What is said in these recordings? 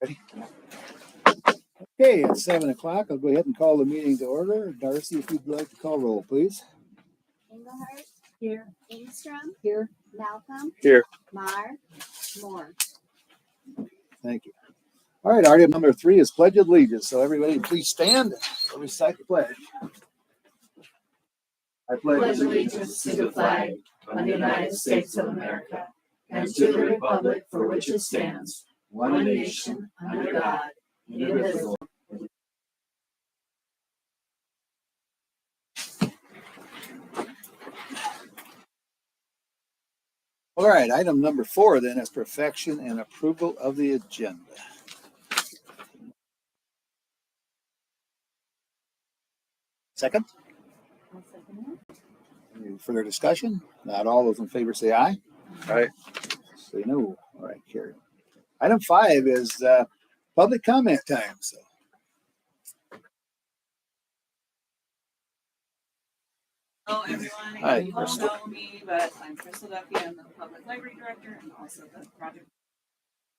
Ready? Okay, it's 7 o'clock. I'll go ahead and call the meeting to order. Darcy, if you'd like to call roll, please. Engelhardt. Here. Engstrom. Here. Malcolm. Here. Marr. Moore. Thank you. All right, item number 3 is Pledge of Allegiance. So everybody please stand and recite the pledge. I Pledge allegiance to the flag of the United States of America and to the republic for which it stands, one nation, under God, indivisible. All right, item number 4 then is perfection and approval of the agenda. Second? I'll second Any further discussion? Not all those in favor say aye. Aye. Say no. All right, carry. Item 5 is public comment time. So Hello, everyone. Hi, You all Crystal. know me, but I'm Crystal Duffy. I'm the Public Library Director and also the Project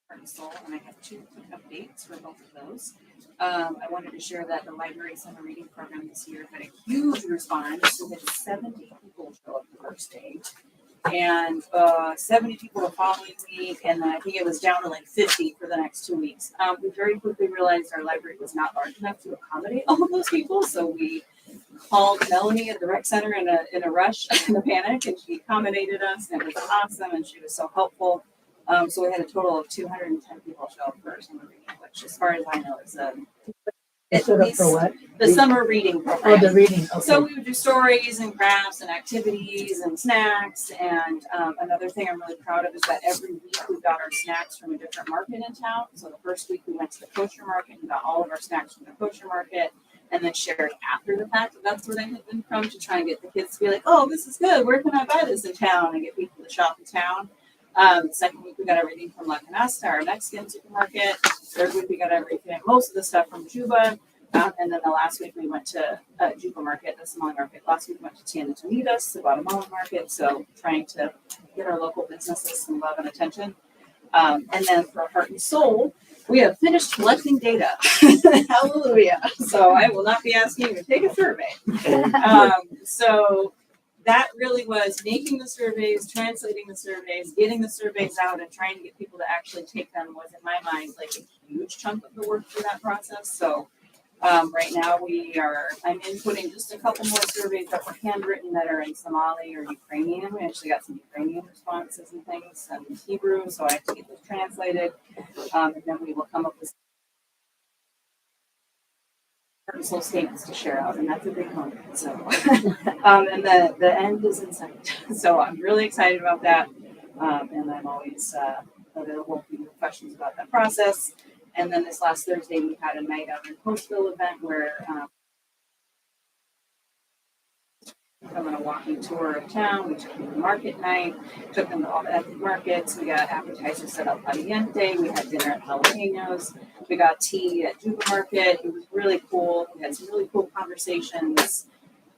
Heart and Soul, and I have 2 quick updates for both of those. I wanted to share that the Library Center Reading Program this year had a huge response. We had 70 people show up the first day, and 70 people the following week, and then I think it was down to like 50 for the next 2 weeks. We very quickly realized our library was not large enough to accommodate all of those people, so we called Melanie at the rec center in a rush, in a panic, and she accommodated us, and it was awesome, and she was so helpful. So we had a total of 210 people show up for summer reading, which, as far as I know, is at Showed up least for what? the summer reading program. Oh, the reading. Okay. So we would do stories and crafts and activities and snacks. And another thing I'm really proud of is that every week we got our snacks from a different market in town. So the first week we went to the kosher market and got all of our snacks from the kosher market, and then shared after the fact that that's where they had been from, to try and get the kids to be like, oh, this is good. Where can I buy this in town? And get people to shop in town. The second week we got everything from La Canasta, our Mexican supermarket. Third week we got everything, most of the stuff from Juba. And then the last week we went to Juba Market, the Somali market. Last week we went to Tiendas Unidas, the Guatemalan market. So trying to get our local businesses some love and attention. And then for Heart and Soul, we have finished collecting data. Hallelujah. So I will not be asking you to take a survey. So that really was making the surveys, translating the surveys, getting the surveys out, and trying to get people to actually take them was, in my mind, like a huge chunk of the work for that process. So right now I'm inputting just a couple more surveys that were handwritten that are in Somali or Ukrainian. We actually got some Ukrainian responses and things, and Hebrew, so I have to get those translated. And then we will come up with personal statements to share out, and that's a big moment. So, and the end is in sight. So I'm really excited about that, and I'm always available if you have questions about that process. And then this last Thursday, we had a night out in Postville event where I'm on a walking tour of town. We took them to market night, took them to all the ethnic markets. We got appetizers set up caliente. We had dinner at Jalapenos. We got tea at Juba Market. It was really cool. We had some really cool conversations.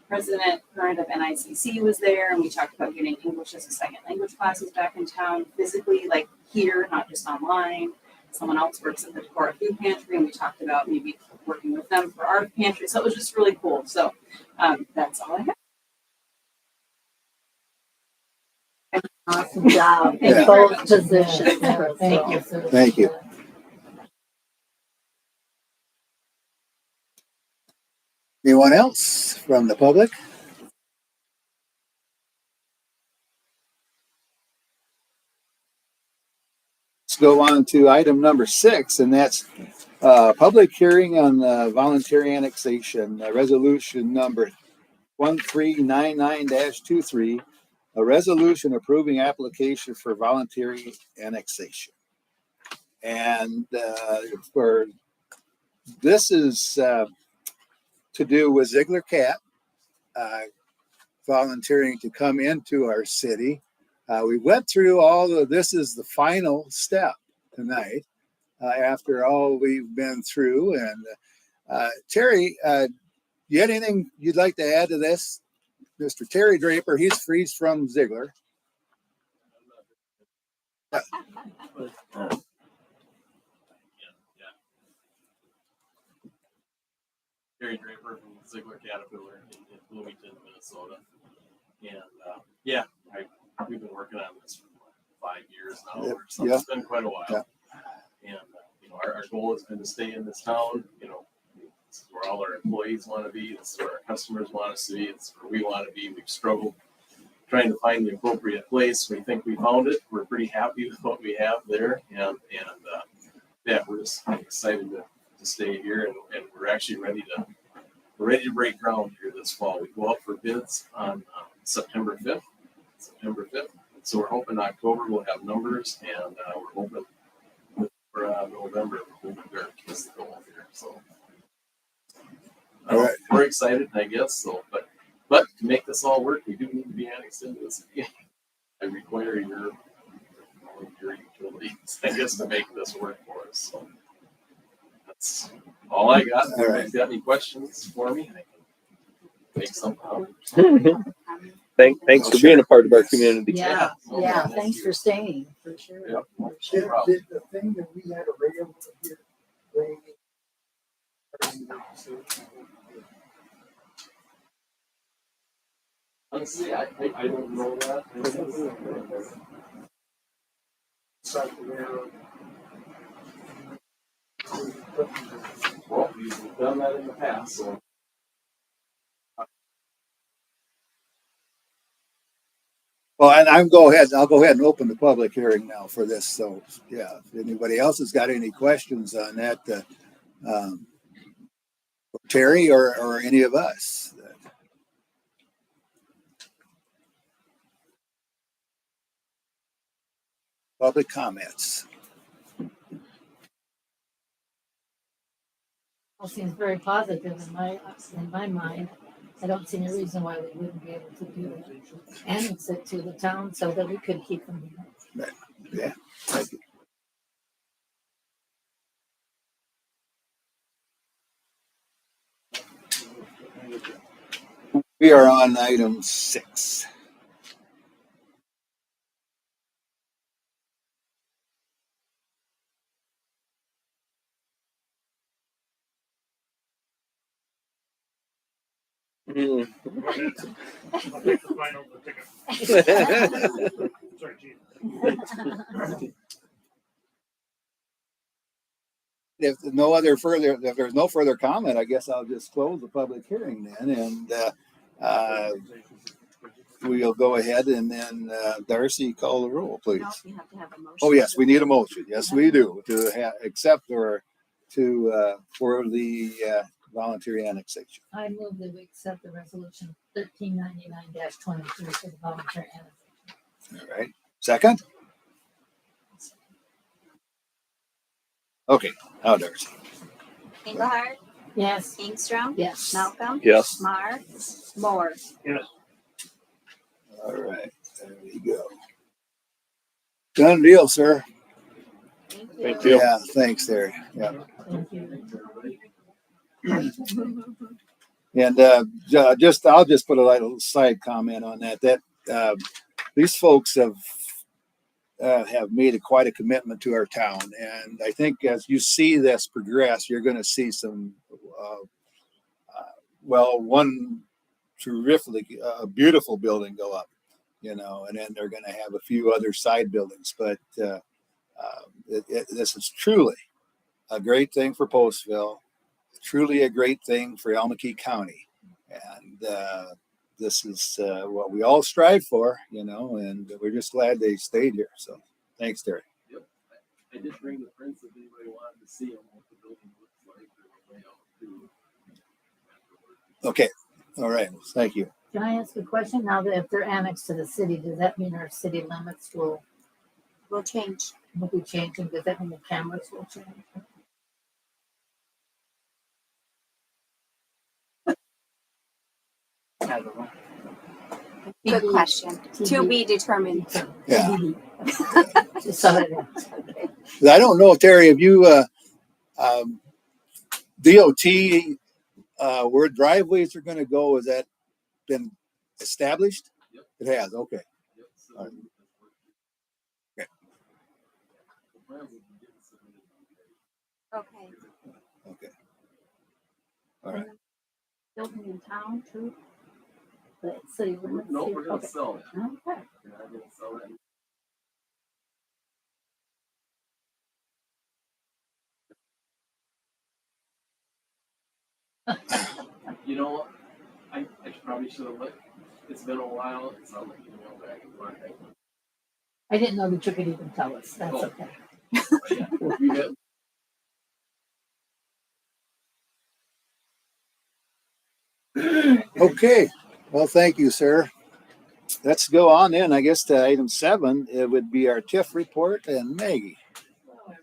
President current of NICC was there, and we talked about getting English as a second language classes back in town, physically, like here, not just online. Someone else works at the Decorah Food Pantry, and we talked about maybe working with them for our pantry. So it was just really cool. So that's all I have. Awesome job in Yeah. both positions. Thank you. Thank you. Anyone else from the public? Let's go on to item number 6, and that's public hearing on voluntary annexation, resolution number 1399-23, a resolution approving application for voluntary annexation. And for this is to do with Ziegler Cat volunteering to come into our city. We went through this is the final step tonight after all we've been through. And Terry, you had anything you'd like to add to this? Mr. Terry Draper, he's from Ziegler. Terry Draper from Ziegler Caterpillar in Bloomington, Minnesota. And yeah, we've been working on this for 5 years now, or something. Yeah. It's been quite a while. Yeah. And our goal has been to stay in this town. This is where all our employees want to be. This is where our customers want us to be. It's where we want to be. We've struggled trying to find the appropriate place. We think we found it. We're pretty happy with what we have there, and yeah, we're just excited to stay here, and we're actually ready to break ground here this fall. We go out for bids on September 5th. So we're hoping October we'll have numbers, and we're hoping for November we'll be there. That's the goal here. So All right. we're excited, I guess. So, but to make this all work, we do need to be annexed into the city. I require your utilities, I guess, to make this work for us. So that's all I got. If anybody's got any questions for me, I can make something up. Thanks for being a part of our community. Yeah, Yeah. yeah, thanks for staying, for sure. Yep. For sure. Did the thing that we had available here, Honestly, I don't know that. Well, we've done that in the past, so. Well, and I'll go ahead and open the public hearing now for this. So, yeah, if anybody else has got any questions on that, Terry or any of us. Public comments. All seems very positive in my mind. I don't see any reason why we wouldn't be able to do it. Annex it to the town so that we could keep them here. Yeah. Thank you. We are on item 6. Mm. I'll take the final ticket. Sorry, Chief. If there's no further comment, I guess I'll just close the public hearing then, and we'll go ahead and then Darcy, call the roll, please. No, you have to have a motion. Oh yes, we need a motion. Yes, we do to accept or to for the voluntary annexation. I move that we accept the resolution 1399-23 for the voluntary annexation. All right. Second. Okay. Now Darcy. Engelhardt, Yes. Ingstrom, Yes. Malcolm, Yes. Mar, Moore. Yes. All right. There we go. Done deal, sir. Thank Thank you. you. Yeah. Thanks, there. Yeah. Thank you. And I'll just put a little side comment on that. These folks have made quite a commitment to our town, and I think as you see this progress, you're going to see some, one terrifically beautiful building go up, and then they're going to have a few other side buildings. But this is truly a great thing for Postville. Truly a great thing for Almaquee County, and this is what we all strive for, and we're just glad they stayed here. So, thanks, Terry. Yep. I did bring the prints if anybody wanted to see them, what the building looks like, or layout too. Okay, all right, thank you. Can I ask a question? Now that if they're annexed to the city, does that mean our city limits will change. be changing? Does that mean the cameras will change? Good question. To be determined. Yeah, Just so that I don't know, Terry, have you DOT where driveways are going to go? Has that been established? Yep. It has. Okay. Yep. So All right. Okay. the plans will be getting submitted on Monday. Okay. Okay. All right. in town too? The city limits? No, here? we're gonna Okay. sell it. Okay. We're not gonna sell it. You know, I probably should have looked. It's been a while. It's on my email back in Monday. I didn't know that you could even tell us. That's Oh. okay. But yeah, we had, Okay, well, thank you, sir. Let's go on in, I guess, to item 7. It would be our TIF report and Maggie. Hello,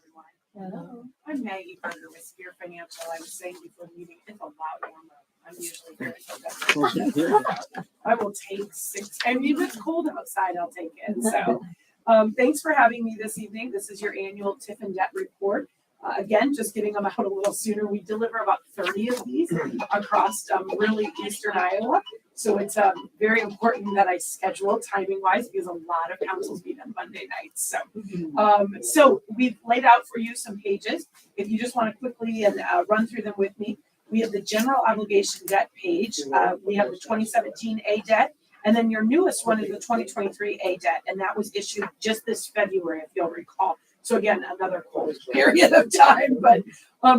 everyone. I'm Maggie Berger with Speer Financial. I was saying before the meeting, it's a lot warmer. I'm usually very productive. I will take 6, and if it's cold outside, I'll take it. So, thanks for having me this evening. This is your annual TIF and debt report. Again, just getting them out a little sooner. We deliver about 30 of these across really eastern Iowa. So it's very important that I schedule timing wise because a lot of councils meet on Monday nights. So we've laid out for you some pages. If you just want to quickly and run through them with me, we have the general obligation debt page. We have the 2017 A debt. And then your newest one is the 2023 A debt. And that was issued just this February, if you'll recall. So again, another cold period of time, but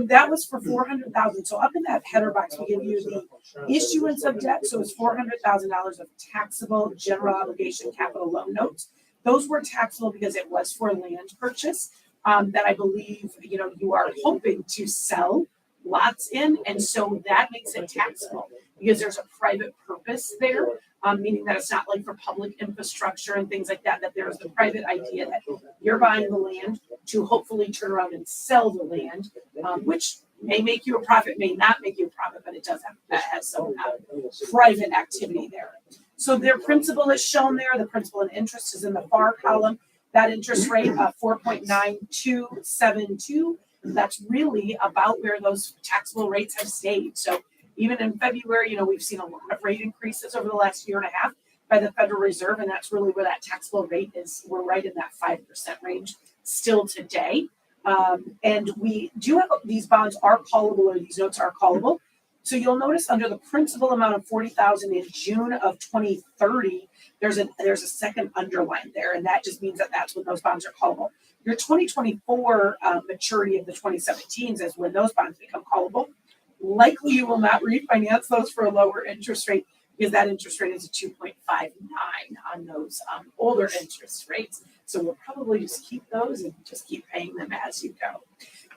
that was for $400,000. So up in that header box, we give you the issuance of debt. So it's $400,000 of taxable general obligation capital loan notes. Those were taxable because it was for land purchase that I believe you are hoping to sell lots in, and so that makes it taxable because there's a private purpose there. Meaning that it's not like for public infrastructure and things like that, that there's the private idea that you're buying the land to hopefully turn around and sell the land, which may make you a profit, may not make you a profit, but it does have some private activity there. So their principal is shown there. The principal and interest is in the far column. That interest rate of 4.9272, that's really about where those taxable rates have stayed. So even in February, we've seen a lot of rate increases over the last year and a half by the Federal Reserve, and that's really where that taxable rate is. We're right in that 5% range still today. And we do have these bonds are callable, or these notes are callable. So you'll notice under the principal amount of $40,000 in June of 2030, there's a second underline there, and that just means that that's when those bonds are callable. Your 2024 maturity of the 2017s is when those bonds become callable. Likely you will not refinance those for a lower interest rate because that interest rate is a 2.59 on those older interest rates. So we'll probably just keep those and just keep paying them as you go.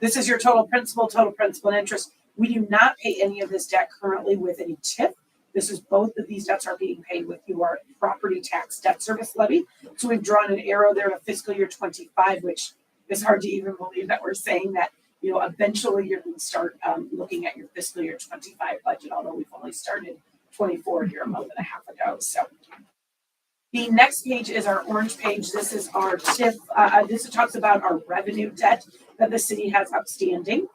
This is your total principal and interest. We do not pay any of this debt currently with any TIF. This is both of these debts are being paid with your property tax debt service levy. So we've drawn an arrow there to fiscal year 25, which is hard to even believe that we're saying that. Eventually you're going to start looking at your fiscal year 25 budget, although we've only started 24 here a month and a half ago. So the next page is our orange page. This is our TIF. This talks about our revenue debt that the city has outstanding.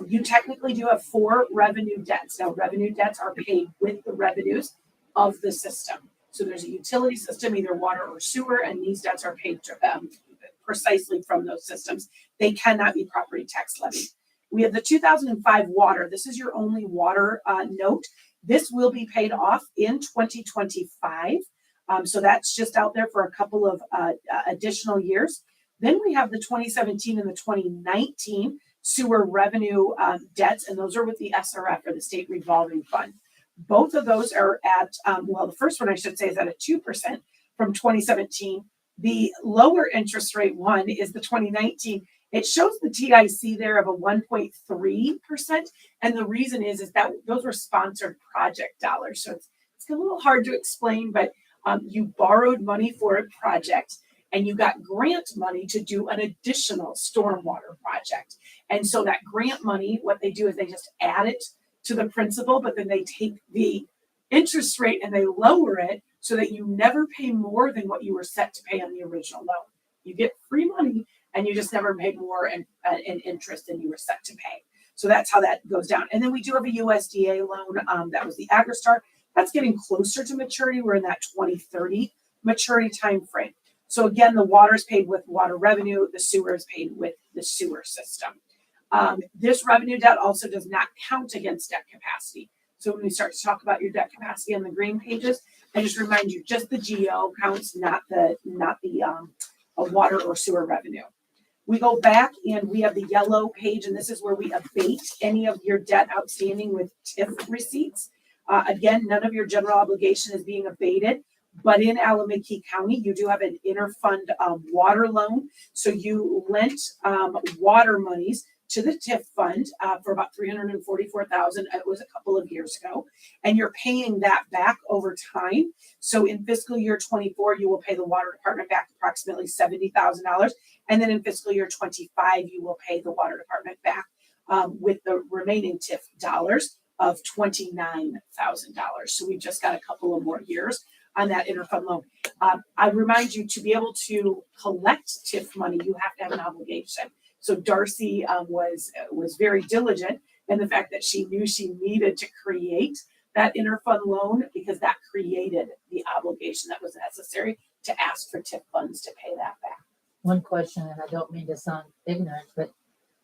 You technically do have 4 revenue debts. Now, revenue debts are paid with the revenues of the system. So there's a utility system, either water or sewer, and these debts are paid precisely from those systems. They cannot be property tax levied. We have the 2005 water. This is your only water note. This will be paid off in 2025. So that's just out there for a couple of additional years. Then we have the 2017 and the 2019 sewer revenue debts, and those are with the SRF, or the State Revolving Fund. Both of those are at, the first one I should say is at a 2% from 2017. The lower interest rate one is the 2019. It shows the TIC there of a 1.3%. And the reason is that those were sponsored project dollars. So it's a little hard to explain, but you borrowed money for a project and you got grant money to do an additional stormwater project. And so that grant money, what they do is they just add it to the principal, but then they take the interest rate and they lower it so that you never pay more than what you were set to pay on the original loan. You get free money and you just never pay more in interest than you were set to pay. So that's how that goes down. And then we do have a USDA loan. That was the AgriStar. That's getting closer to maturity. We're in that 2030 maturity time frame. So again, the water is paid with water revenue. The sewer is paid with the sewer system. This revenue debt also does not count against debt capacity. So when we start to talk about your debt capacity on the green pages, I just remind you, just the GO counts, not the water or sewer revenue. We go back and we have the yellow page, and this is where we abate any of your debt outstanding with TIF receipts. Again, none of your general obligation is being abated, but in Alameda County, you do have an interfund water loan. So you lent water monies to the TIF fund for about $344,000. It was a couple of years ago, and you're paying that back over time. So in fiscal year 24, you will pay the water department back approximately $70,000, and then in fiscal year 25, you will pay the water department back with the remaining TIF dollars of $29,000. So we've just got a couple of more years on that interfund loan. I remind you, to be able to collect TIF money, you have to have an obligation. So Darcy was very diligent in the fact that she knew she needed to create that interfund loan, because that created the obligation that was necessary to ask for TIF funds to pay that back. One question, and I don't mean to sound ignorant, but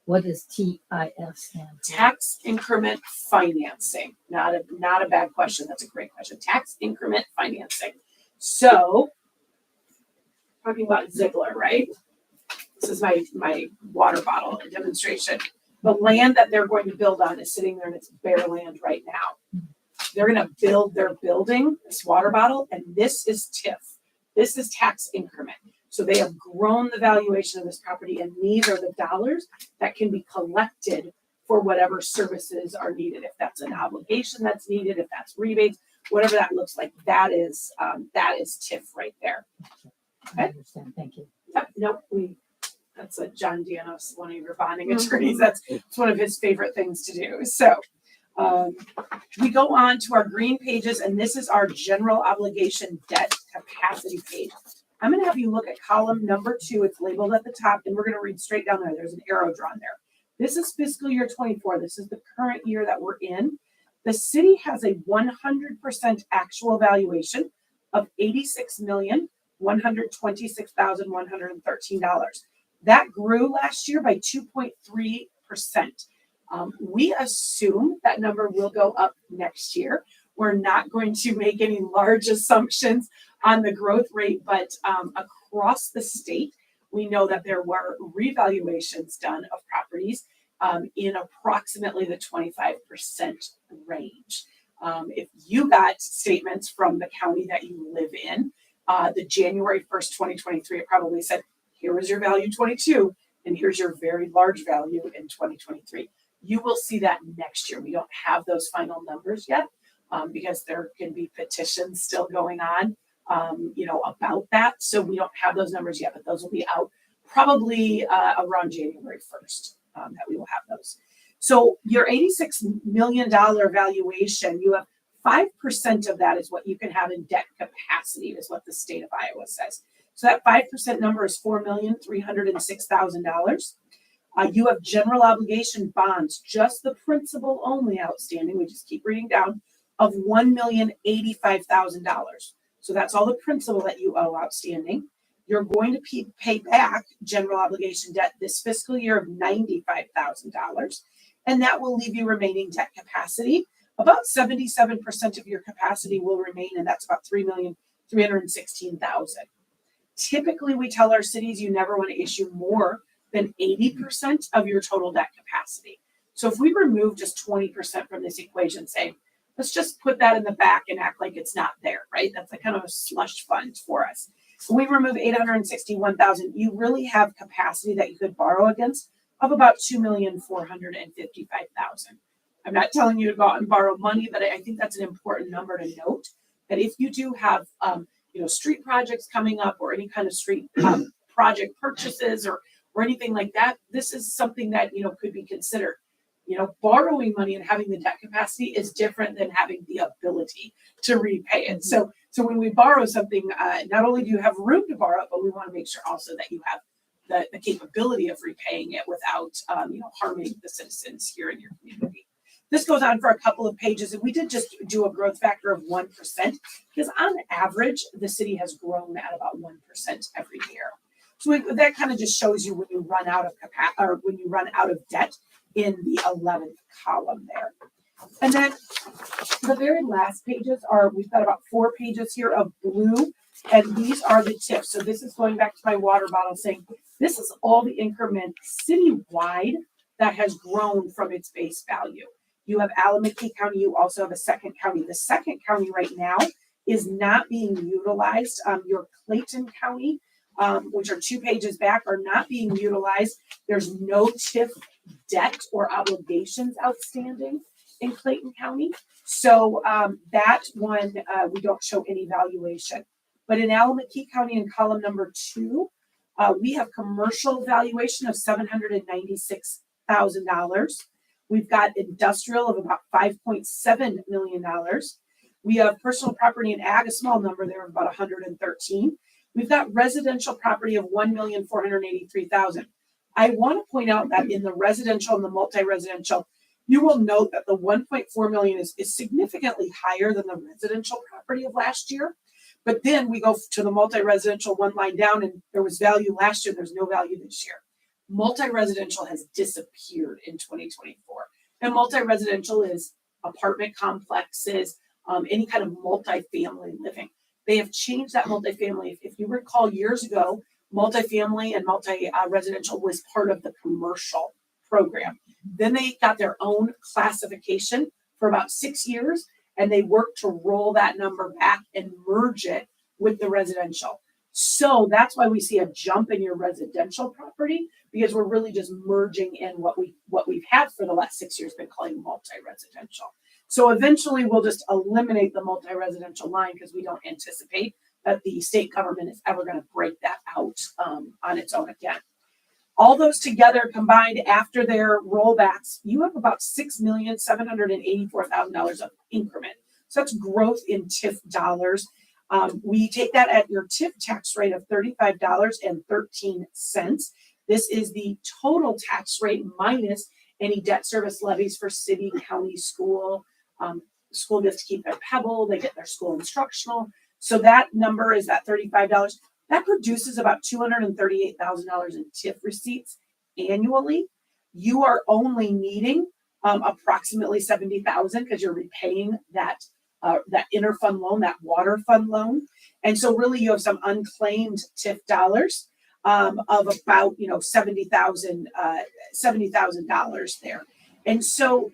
what does TIF stand for? Tax increment financing. Not a bad question. That's a great question. Tax increment financing. So, talking about Ziegler, right? This is my water bottle demonstration. The land that they're going to build on is sitting there, and it's bare land right now. They're going to build their building, this water bottle, and this is TIF. This is tax increment. So they have grown the valuation of this property, and these are the dollars that can be collected for whatever services are needed. If that's an obligation that's needed, if that's rebates, whatever that looks like, that is TIF right there. I understand. Thank you. Nope, that's a John Dianos, one of your bonding attorneys. That's one of his favorite things to do. So we go on to our green pages, and this is our general obligation debt capacity page. I'm going to have you look at column number 2. It's labeled at the top, and we're going to read straight down there. There's an arrow drawn there. This is fiscal year 24. This is the current year that we're in. The city has a 100% actual valuation of $86,126,113. That grew last year by 2.3%. We assume that number will go up next year. We're not going to make any large assumptions on the growth rate, but across the state, we know that there were revaluations done of properties in approximately the 25% range. If you got statements from the county that you live in, the January 1st, 2023, it probably said, here was your value 22, and here's your very large value in 2023. You will see that next year. We don't have those final numbers yet because there can be petitions still going on, about that. So we don't have those numbers yet, but those will be out probably around January 1st that we will have those. So your $86 million valuation, you have 5% of that is what you can have in debt capacity, is what the state of Iowa says. So that 5% number is $4,306,000. You have general obligation bonds, just the principal only outstanding. We just keep reading down, of $1,085,000. So that's all the principal that you owe outstanding. You're going to pay back general obligation debt this fiscal year of $95,000, and that will leave you remaining debt capacity. About 77% of your capacity will remain, and that's about $3,316,000. Typically, we tell our cities you never want to issue more than 80% of your total debt capacity. So if we remove just 20% from this equation, say, let's just put that in the back and act like it's not there, right? That's a kind of a slush fund for us. When we remove $861,000, you really have capacity that you could borrow against of about $2,455,000. I'm not telling you to go out and borrow money, but I think that's an important number to note, that if you do have street projects coming up, or any kind of street project purchases or anything like that, this is something that could be considered. Borrowing money and having the debt capacity is different than having the ability to repay it. So when we borrow something, not only do you have room to borrow it, but we want to make sure also that you have the capability of repaying it without harming the citizens here in your community. This goes on for a couple of pages, and we did just do a growth factor of 1%, because on average, the city has grown at about 1% every year. So that kind of just shows you when you run out of when you run out of debt in the 11th column there. And then the very last pages are, we've got about 4 pages here of blue, and these are the TIFs. So this is going back to my water bottle saying, this is all the increment citywide that has grown from its base value. You have Alameda County, you also have a second county. The second county right now is not being utilized. Your Clayton County, which are 2 pages back, are not being utilized. There's no TIF debt or obligations outstanding in Clayton County. So that one, we don't show any valuation. But in Alameda County in column number 2, we have commercial valuation of $796,000. We've got industrial of about $5.7 million. We have personal property and ag, a small number there of about 113. We've got residential property of $1,483,000. I want to point out that in the residential and the multi-residential, you will note that the 1.4 million is significantly higher than the residential property of last year. But then we go to the multi-residential one line down, and there was value last year. There's no value this year. Multi-residential has disappeared in 2024. And multi-residential is apartment complexes, any kind of multi-family living. They have changed that multifamily. If you recall years ago, multifamily and multi-residential was part of the commercial program. Then they got their own classification for about 6 years, and they worked to roll that number back and merge it with the residential. So that's why we see a jump in your residential property, because we're really just merging in what we've had for the last 6 years, been calling multi-residential. So eventually we'll just eliminate the multi-residential line because we don't anticipate that the state government is ever going to break that out on its own again. All those together combined after their rollbacks, you have about $6,784,000 of increment. So that's growth in TIF dollars. We take that at your TIF tax rate of $35.13. This is the total tax rate minus any debt service levies for city, county, school. School gets to keep their Pebble, they get their school instructional. So that number is at $35. That produces about $238,000 in TIF receipts annually. You are only needing approximately $70,000 because you're repaying that interfund loan, that water fund loan. And so really you have some unclaimed TIF dollars of about $70,000 there. And so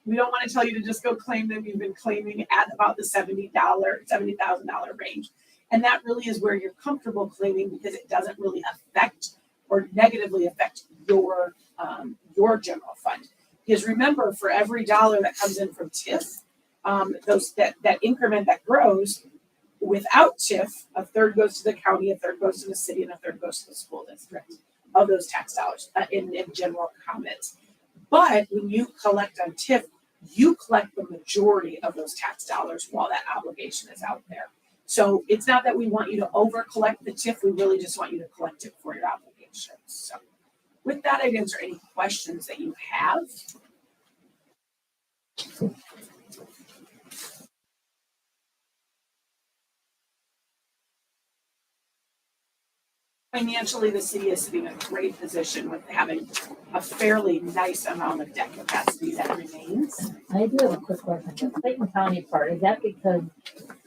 we don't want to tell you to just go claim them. You've been claiming at about the $70,000 range. And that really is where you're comfortable claiming because it doesn't really affect or negatively affect your general fund. Because remember, for every dollar that comes in from TIF, that increment that grows, without TIF, a third goes to the county, a third goes to the city, and a third goes to the school district of those tax dollars in general comments. But when you collect on TIF, you collect the majority of those tax dollars while that obligation is out there. So it's not that we want you to over collect the TIF, we really just want you to collect it for your obligations. So with that, I'd answer any questions that you have. Financially, the city is sitting in a great position with having a fairly nice amount of debt capacity that remains. I do have a quick question. The Clayton County part, is that because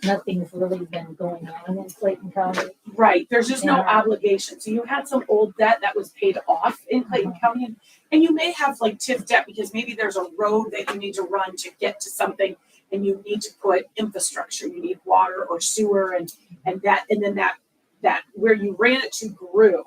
nothing's really been going on in Clayton County? Right, there's just no Yeah. obligation. So you had some old debt that was paid off in Clayton County, and you may have like TIF debt because maybe there's a road that you need to run to get to something, and you need to put infrastructure. You need water or sewer, and then that where you ran it to grew.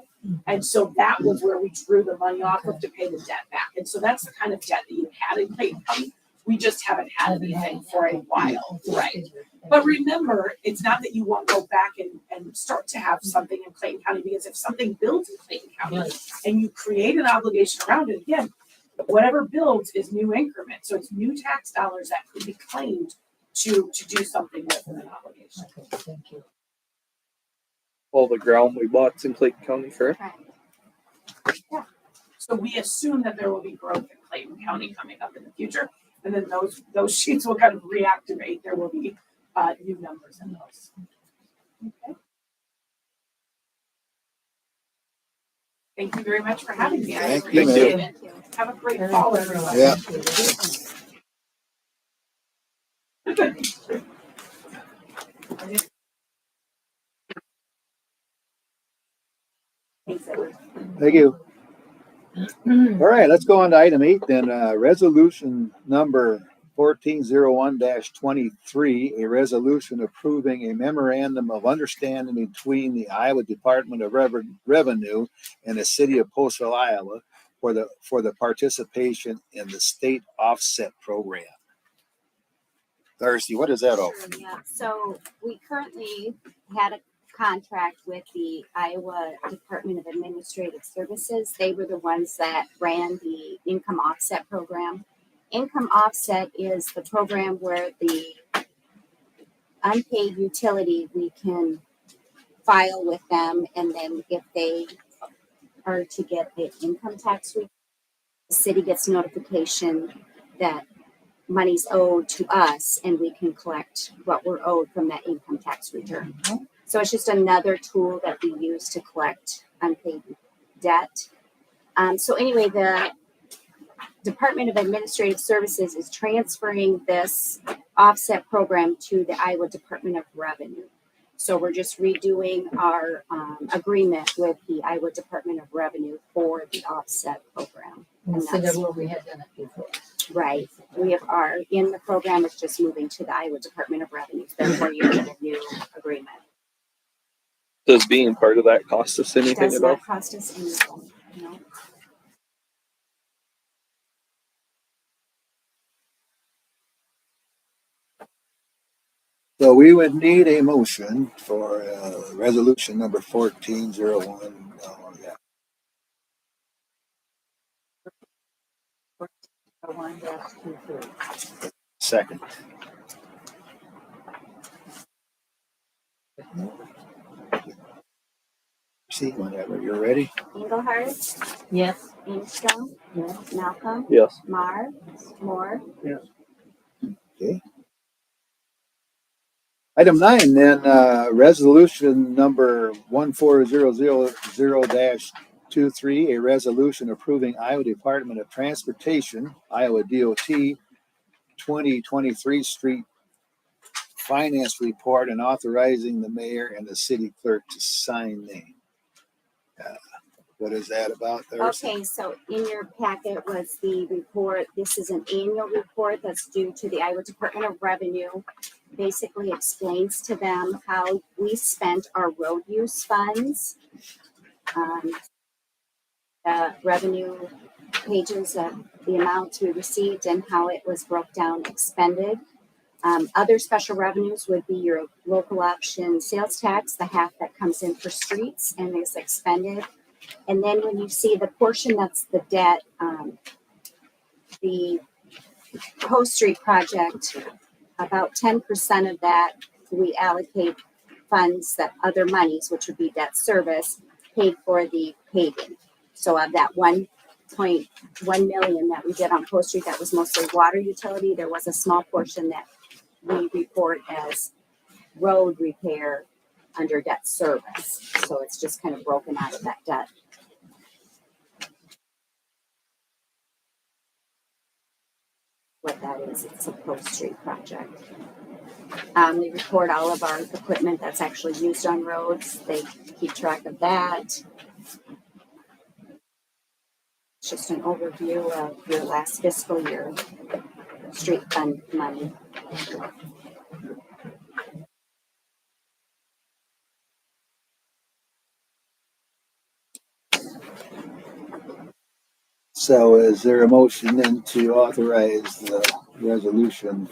And so that was where we drew the money off of to pay the debt back. And so that's the kind of debt that you had in Clayton County. We just haven't had anything for a while, right? But remember, it's not that you won't go back and start to have something in Clayton County, because if something builds in Clayton County and you create an obligation around it, again, whatever builds is new increment. So it's new tax dollars that could be claimed to do something with an obligation. Okay, thank you. All the ground we bought's in Clayton County, correct? So we assume that there will be growth in Clayton County coming up in the future, and then those sheets will kind of reactivate. There will be new numbers in those. Okay. Thank you very much for having me. I Thank you, appreciate ma'am. it. Have a great fall, everyone. Yeah. Thank you. Thanks, Edward. Thank you. All right, let's go on to item 8 then. Resolution number 1401-23, a resolution approving a memorandum of understanding between the Iowa Department of Revenue and the City of Postville, Iowa, for the participation in the state offset program. Darcy, what is that all? Sure, yeah, so we currently had a contract with the Iowa Department of Administrative Services. They were the ones that ran the income offset program. Income offset is the program where the unpaid utility, we can file with them, and then if they are to get the income tax refund, the city gets notification that money's owed to us, and we can collect what we're owed from that income tax return. So it's just another tool that we use to collect unpaid debt. So anyway, the Department of Administrative Services is transferring this offset program to the Iowa Department of Revenue. So we're just redoing our agreement with the Iowa Department of Revenue for the offset program. Instead of where we had done it before. Right. We are in the program. It's just moving to the Iowa Department of Revenue. Therefore, you get a new agreement. Does being part of that cost us anything Does at all? not cost us anything. No. So we would need a motion for resolution number 1401. Second. See, whenever you're ready. Engelhardt, Yes. Ingstrom, Yes. Malcolm, Yes. Marr, Moore. Okay. Item 9, then, resolution number 1400-23, a resolution approving Iowa Department of Transportation, Iowa DOT 2023 street finance report and authorizing the mayor and the city clerk to sign name. What is that about, Darcy? Okay, so in your packet was the report. This is an annual report that's due to the Iowa Department of Revenue. Basically explains to them how we spent our road use funds. The revenue pages of the amounts we received and how it was broke down, expended. Other special revenues would be your local option sales tax, the half that comes in for streets and is expended. And then when you see the portion that's the debt, the Post Street project, about 10% of that we allocate funds that other monies, which would be debt service, paid for the paving. So of that 1.1 million that we did on Post Street, that was mostly water utility. There was a small portion that we report as road repair under debt service. So it's just kind of broken out of that debt. What that is, it's a Post Street project. We record all of our equipment that's actually used on roads. They keep track of that. It's just an overview of your last fiscal year street fund money. So is there a motion then to authorize the resolution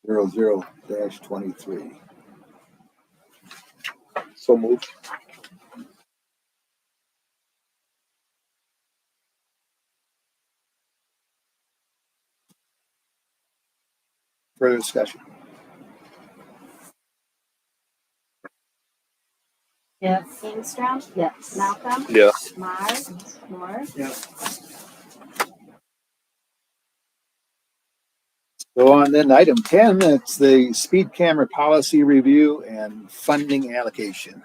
400-23? So moved. Further discussion? Yes. Ingstrom, Yes. Malcolm, Yes. Marr, Moore. Go on then, item 10, it's the speed camera policy review and funding allocation.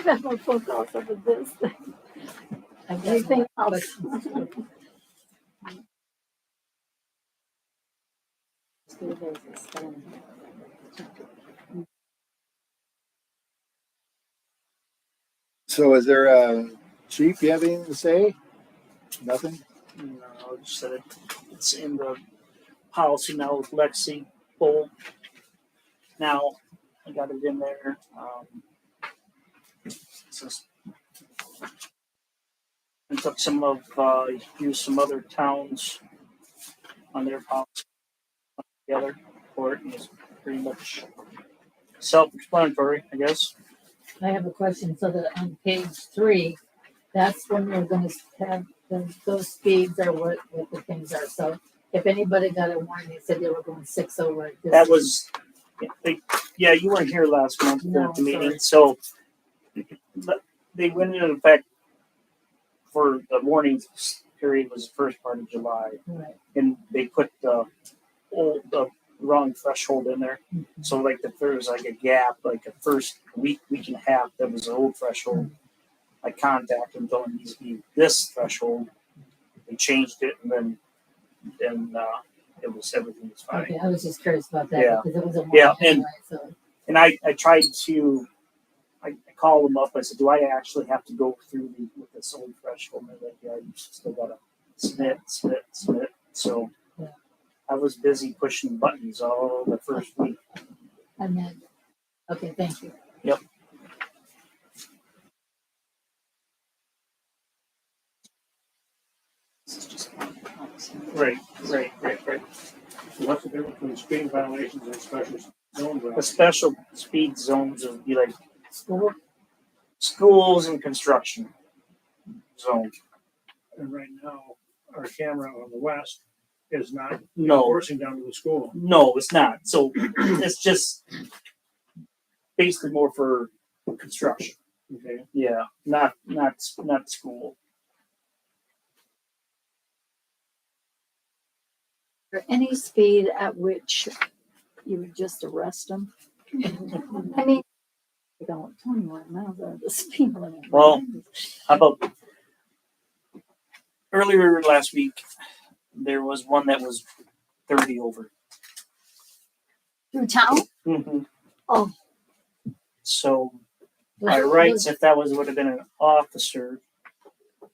I've had more phone calls over this than anything else. So is there a chief, you have anything to say? Nothing? No, just that it's in the policy now with Lexi Bowl. Now, I got it in there. Just, and took some of, used some other towns on their policy together for it, and it's pretty much self-explanatory, I guess. I have a question. So that on page 3, that's when we're gonna have those speeds are what the things are. So if anybody got a warning, they said they were going 6 over. That was, yeah, you weren't here last month No, at the meeting, so but they went into effect for the warning period was the first part of July, Right. and they put the wrong threshold in there. Mhm. So like if there was like a gap, like a first week and a half, that was the old threshold. I contacted them, told them it needs to be this threshold. They changed it, and then it was everything was fine. Okay, I was just curious about that Yeah. because it was a Yeah, warning and- anyway. So And I tried to, I called them up. I said, do I actually have to go through with this old threshold? And they're like, yeah, you still gotta submit. So Yeah. I was busy pushing buttons all the first week. and then okay, thank you. Yep. Right. What's the difference between speeding violations and special zone The violations? special speed zones would be like School. schools and construction zones. And right now, our camera on the west is not No, enforcing down to the school. no, it's not. So it's just basically more for construction. Okay. Yeah, not school. Or any speed at which you would just arrest them. I mean, you don't 21 miles over the speed limit. Well, How about earlier last week? There was one that was 30 over. Through town? Mm-hmm. Oh. So by rights, if that would have been an officer,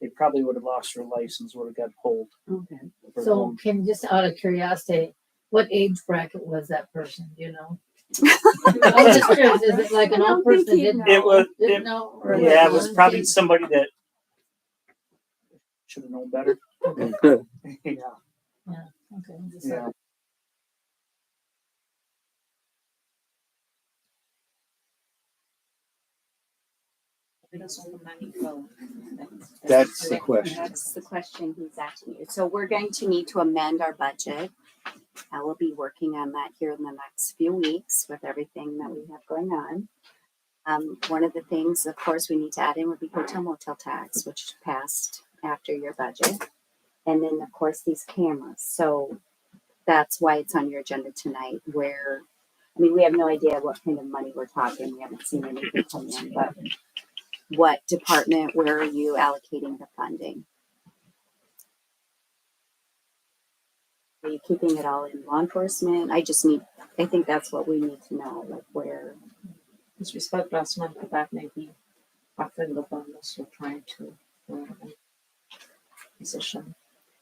they probably would have lost their license, would have got pulled. Okay. for So going- can just out of curiosity, what age bracket was that person? Do you know? I was just curious. Is it like an I old don't think person that he'd didn't know. It was, didn't know? Or yeah, like it was one probably kid? somebody that should have known better. Yeah, Okay. Just yeah. Where does all the money go? That's the question. That's the question he's asking you. So we're going to need to amend our budget. I will be working on that here in the next few weeks with everything that we have going on. One of the things, of course, we need to add in would be hotel motel tax, which passed after your budget. And then, of course, these cameras. So that's why it's on your agenda tonight, where, I mean, we have no idea what kind of money we're talking. We haven't seen anything come in, but what department, where are you allocating the funding? Are you keeping it all in law enforcement? I think that's what we need to know, like where. As we spoke last month about maybe offering the bonus or trying to position.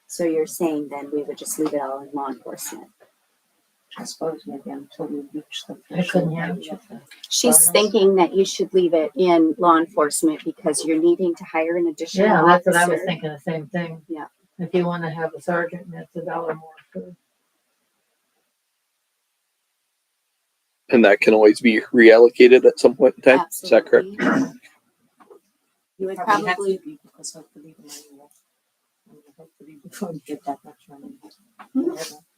So you're saying then we would just leave it all in law enforcement? I suppose maybe until we reach the. I couldn't hear you. She's Bonus. thinking that you should leave it in law enforcement because you're needing to hire an additional Yeah, that's what I was officer. thinking. The same thing. Yeah. If you want to have a sergeant, that's $1 more. And that can always be reallocated at some point in time. Is that correct? Absolutely. You would Probably have probably, to be because hopefully the money will. Hopefully before we get that much money.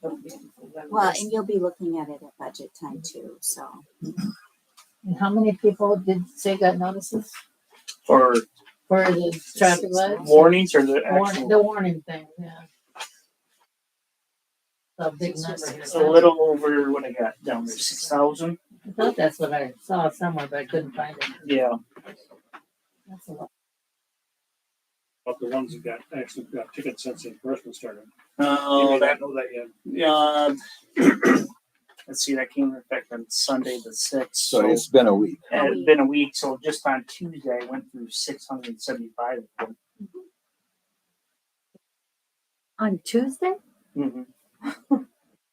Hopefully before then well, we'll- and you'll be looking at it at budget time too, so. And how many people did say got notices For for the traffic lights? warnings or the Warning, actual? the warning thing, yeah. A big number here. It's a little over what I got down there, 6,000. I thought that's what I saw somewhere, but I couldn't find it. Yeah. That's a lot. But the ones that actually got tickets since the enforcement started. Oh, You may that, not know that yet. yeah. Let's see, that came in effect on Sunday the 6th. So it's been a week. It's been a week, so just on Tuesday, I went through 675 of them. On Tuesday? Mm-hmm.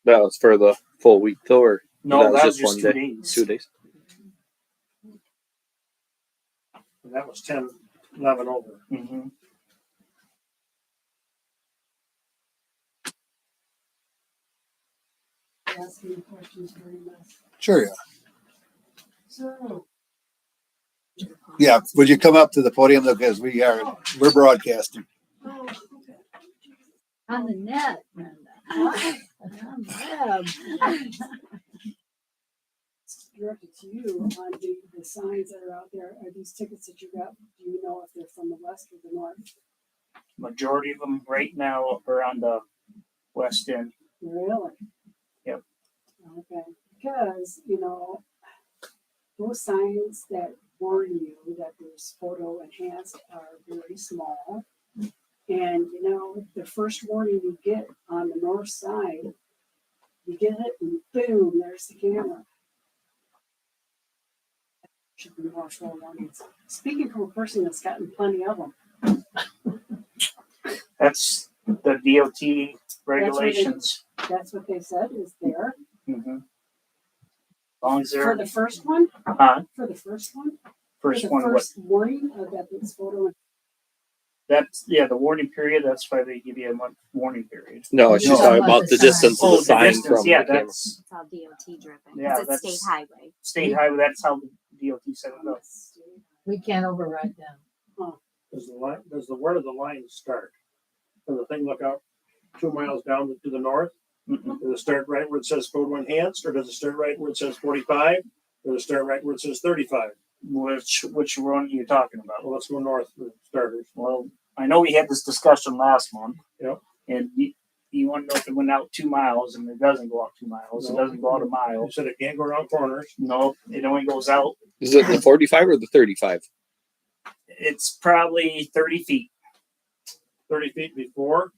That was for the full week though, or No, that was just just one 2 day? days. 2 days. And that was 10, 11 over. Mm-hmm. Ask any questions during this. Sure, yeah. So, Yeah, would you come up to the podium because we're broadcasting. oh, okay. On the net, Brenda. On the web. It's directed to you on the signs that are out there. Are these tickets that you got, do you know if they're from the west or the north? Majority of them right now are on the west end. Really? Yep. Okay, because, those signs that warn you that there's photo enhanced are very small. And, the first warning you get on the north side, you get it and boom, there's the camera. Should be more warnings. Speaking from a person that's gotten plenty of them. That's the DOT regulations. That's what they said is there. Mm-hmm. As long as For they're the first one? For the first one? first For the one, what? first warning of that it's photo. That's the warning period. That's why they give you a month warning period. No, she's No. talking about the distance of Oh, the sign distance, from yeah, the camera. that's It's all DOT driven, Yeah, because it's state that's- highway. state highway. That's how the DOT set it up. We can't override them. Does where do the lines start? Does the thing look out 2 miles down to the north? Mm-mm. Does it start right where it says photo enhanced, or does it start right where it says 45? Or does it start right where it says 35? Which one are you talking about? Well, let's go north for starters. Well, I know we had this discussion last month. Yep. And you want to know if it went out 2 miles, and it doesn't go out 2 miles. It No. doesn't go out a mile. You said it can't go around corners. No, it only goes out. Is it the 45 or the 35? It's probably 30 feet. 30 feet before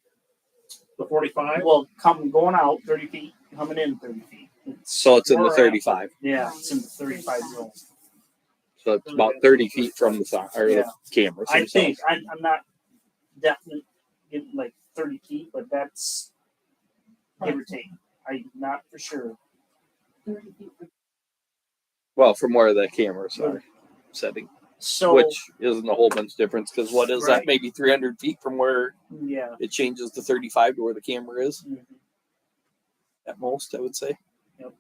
the 45. Well, going out 30 feet, coming in 30 feet. So it's in the Or 35. Yeah, it's in the 35 zone. So it's about 30 feet from the sign or Yeah. the cameras. I themselves. think I'm not definite getting like 30 feet, but that's give or take. I'm not for sure. 30 feet. Well, from where the cameras are setting, So which isn't a whole bunch difference because what is Right. that? Maybe 300 feet from where yeah. it changes to 35 to where the camera is Mhm. at most, I would say. Yep.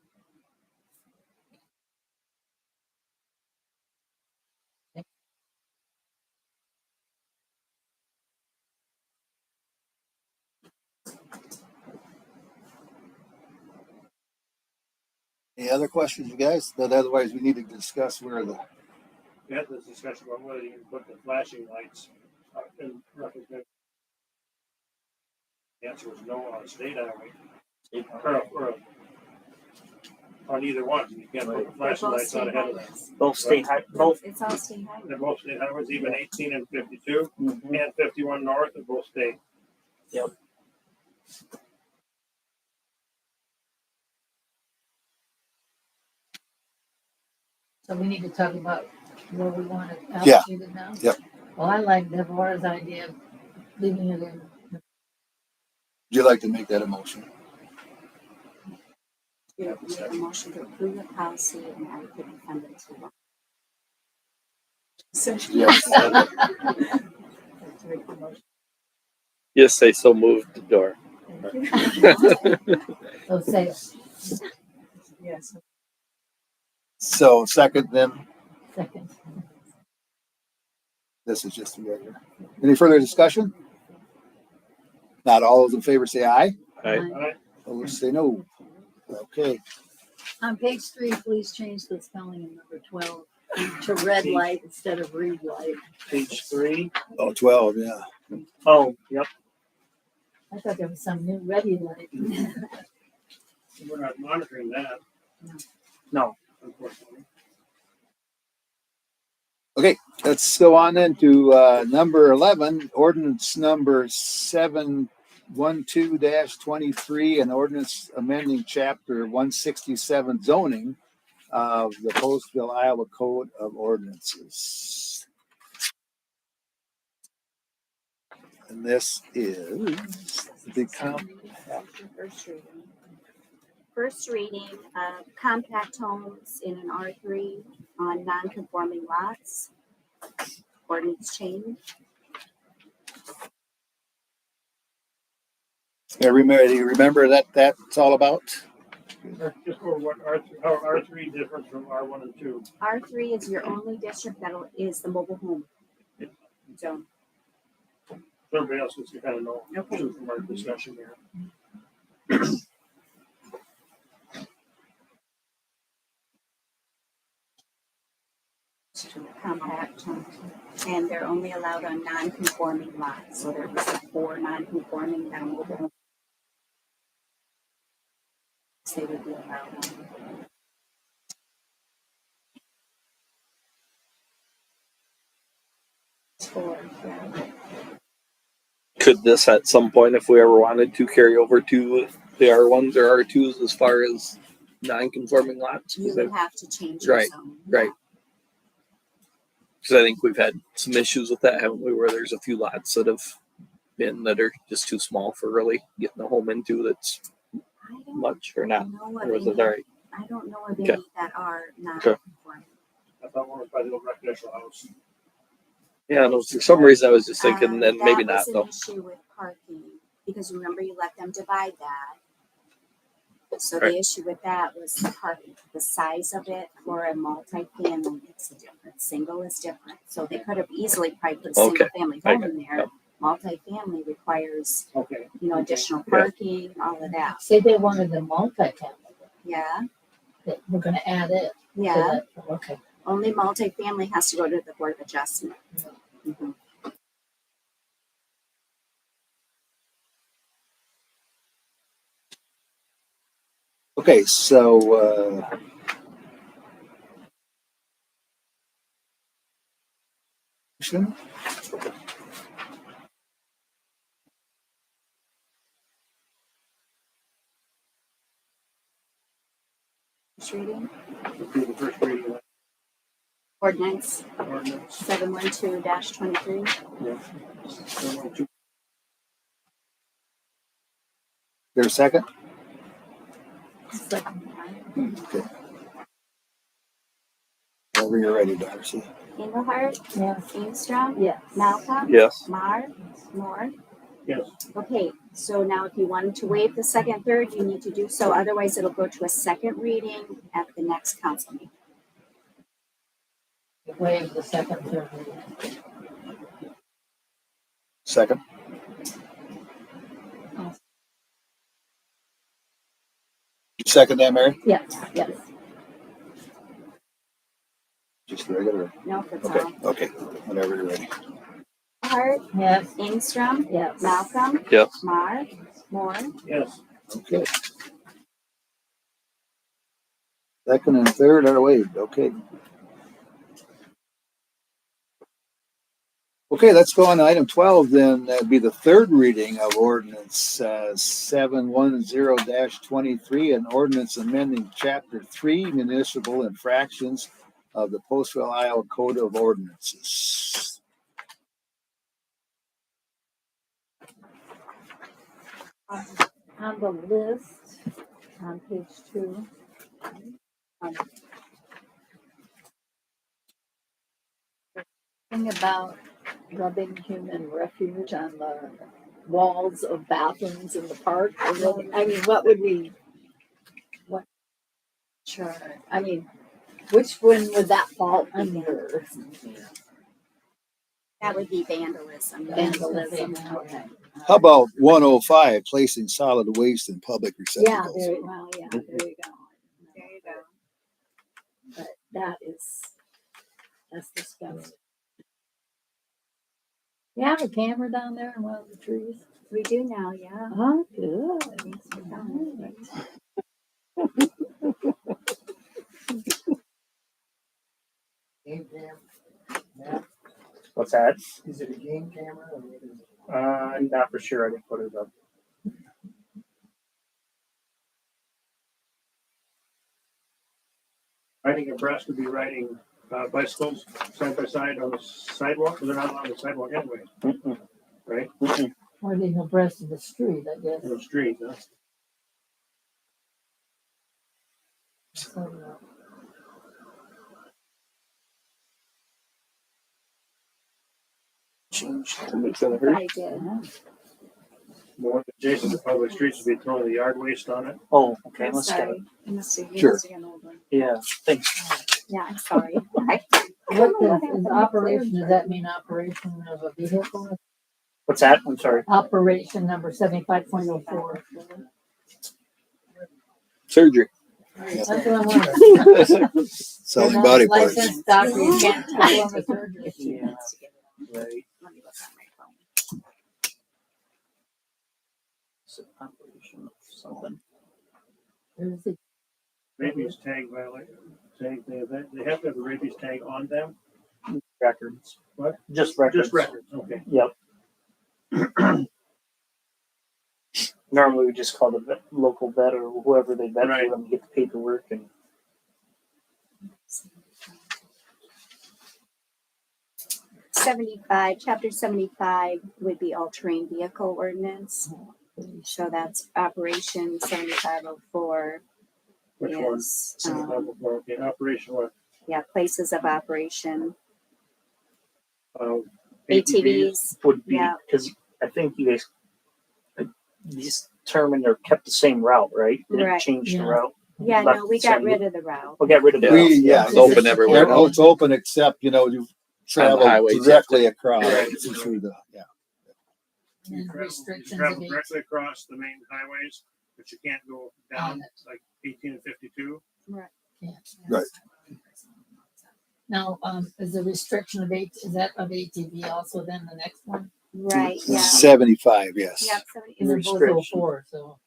Any other questions, you guys? But otherwise, we need to discuss where the We had this discussion about whether you can put the flashing lights in recognition. The answer was no on state highway. Or on either one. You can't put the flashing lights out ahead of them. Both state high, both. It's all state highway. They're both state highways, even 18 and 52 Mhm. and 51 north are both state. Yep. So we need to talk about where we want it Yeah. allocated now. Yep. Well, I like Devorah's idea of leaving it in. Would you like to make that a motion? You make a motion to approve the policy and allocate the funding to them. Yes. Just say so moved the door. So say it. Yes. So second, then Second. this is just a regular. Any further discussion? Not all those in favor say aye. Aye. Opposed say no. Okay. On page 3, please change the spelling in number 12 to red light instead of read light. Page 3. Oh, 12, yeah. Oh, yep. I thought there was some new ready light. We're not monitoring that. No. Unfortunately. Okay, let's go on then to number 11, ordinance number 712-23, an ordinance amending chapter 167 zoning of the Postville, Iowa Code of Ordinances. And this is the First reading of compact homes in an R3 on non-conforming lots. Ordinance change. Everybody remember that that's all about? Just for what how R3 differs from R1 and 2. R3 is your only district that is the mobile home zone. Everybody else needs to kind of know Okay. too from our discussion here. Compact homes. And they're only allowed on non-conforming lots. So there was 4 non-conforming now mobile homes. They would be allowed on. Could this at some point, if we ever wanted to, carry over to the R1s or R2s as far as non-conforming lots? You would have to change your Right, zone. right. Because I think we've had some issues with that, haven't we? Where there's a few lots that have been that are just too small for really getting a home into. That's I don't much or not, know of or is it any- all right? I don't know of Okay. any that are not Okay. conforming. I thought one was by the old recreational house. Yeah, no, for some reason I was just thinking, then maybe not That though. was an issue with parking, because remember you let them divide that. So Right. the issue with that was the parking, the size of it for a multi-family, it's different, single is different. So they could have easily probably put a Okay. single family I home got in it. there. Yep. Multi-family requires, Okay. additional Yeah. parking, all of that. Say they wanted the multi-family, Yeah, that we're gonna add it. to yeah, that. Okay. only multi-family has to go to the Board of Adjustment. Mhm. Okay, so First reading, Do the first reading of ordinance that ordinance. 712-23. Yeah. there's a second? Whenever you're ready, Darcy. Engelhardt, Yes. Ingstrom, Yes. Malcolm, Yes. Mar, Moore. Yes. Okay, so now if you wanted to waive the second, third, you need to do so. Otherwise, it'll go to a second reading at the next council meeting. Waive the second, third reading. Second. You second that, Mary? Yes, yes. Just regular. No, that's Okay, all. okay, whenever you're ready. Engelhardt, Yes. Ingstrom, Yes. Malcolm, Yes. Mar, Moore. Yes. Okay. Second and third are waived, okay. Okay, let's go on to item 12 then. That'd be the third reading of ordinance 710-23, an ordinance amending chapter 3 municipal infractions of the Postville, Iowa Code of Ordinances. On the list, on page 2. Thing about rubbing human refuge on the walls of bathrooms in the park. I mean, what would we? What? Sure. I mean, which one would that fall under? That would be vandalism. Vandalism. Okay. How about 105, placing solid waste in public Yeah. receptacles? There. Well. Yeah. There you go. There you go. But that's disgusting. You have a camera down there in one of the trees? We do now, yeah. Oh, good. Thanks for coming. What's that? Is it a game camera or what is it? I'm not for sure. I didn't put it up. Riding abreast would be riding bicycles side by side on the sidewalk, but they're not on the sidewalk anyway, Mm-mm. right? Mm-mm. Riding abreast of the street, I guess. In the street, huh? So, Change. Somebody's gonna hurt. I did. The one adjacent to public streets would be throwing the yard waste on it. Oh, okay. I'm Let's get it. sorry. I must have, Sure. must have got an old one. Yeah. Thanks. Yeah, I'm sorry. what is operation, does that mean operation of a vehicle? What's that? I'm sorry. Operation number 75.04. Surgery. That's what I'm wondering. Selling You're not body a parts. licensed doctor, you can't perform a surgery. Yeah. Right. Let me look on my phone. So, operation of something. There's the- Rabies tag violation. They have to have a rabies tag on them. Records. What? Just records. Just records. Okay. Yep. Normally we just call the local vet or whoever they vet Right. for them to get the paperwork and 75, chapter 75 would be all terrain vehicle ordinance. So that's operation 7504 Which one? is, Okay. Operation what? yeah, places of operation, Uh, ATVs. would be Yeah. because I think you guys these determined or kept the same route, right? They didn't Right. change the Yeah. route. Yeah, Left no, we the got same. rid of the route. We got rid of the We, route. yeah. It's open everywhere now. It's open except, you travel highways, directly across Right. through the, yeah. You And travel restrictions of each. directly across the main highways, but you can't go down like 18 and 52. Yeah. Right. Now, is the restriction of is that of ATV also then the next one? Right, yeah. 75, yes. Yeah, These are both Restriction. 04, so.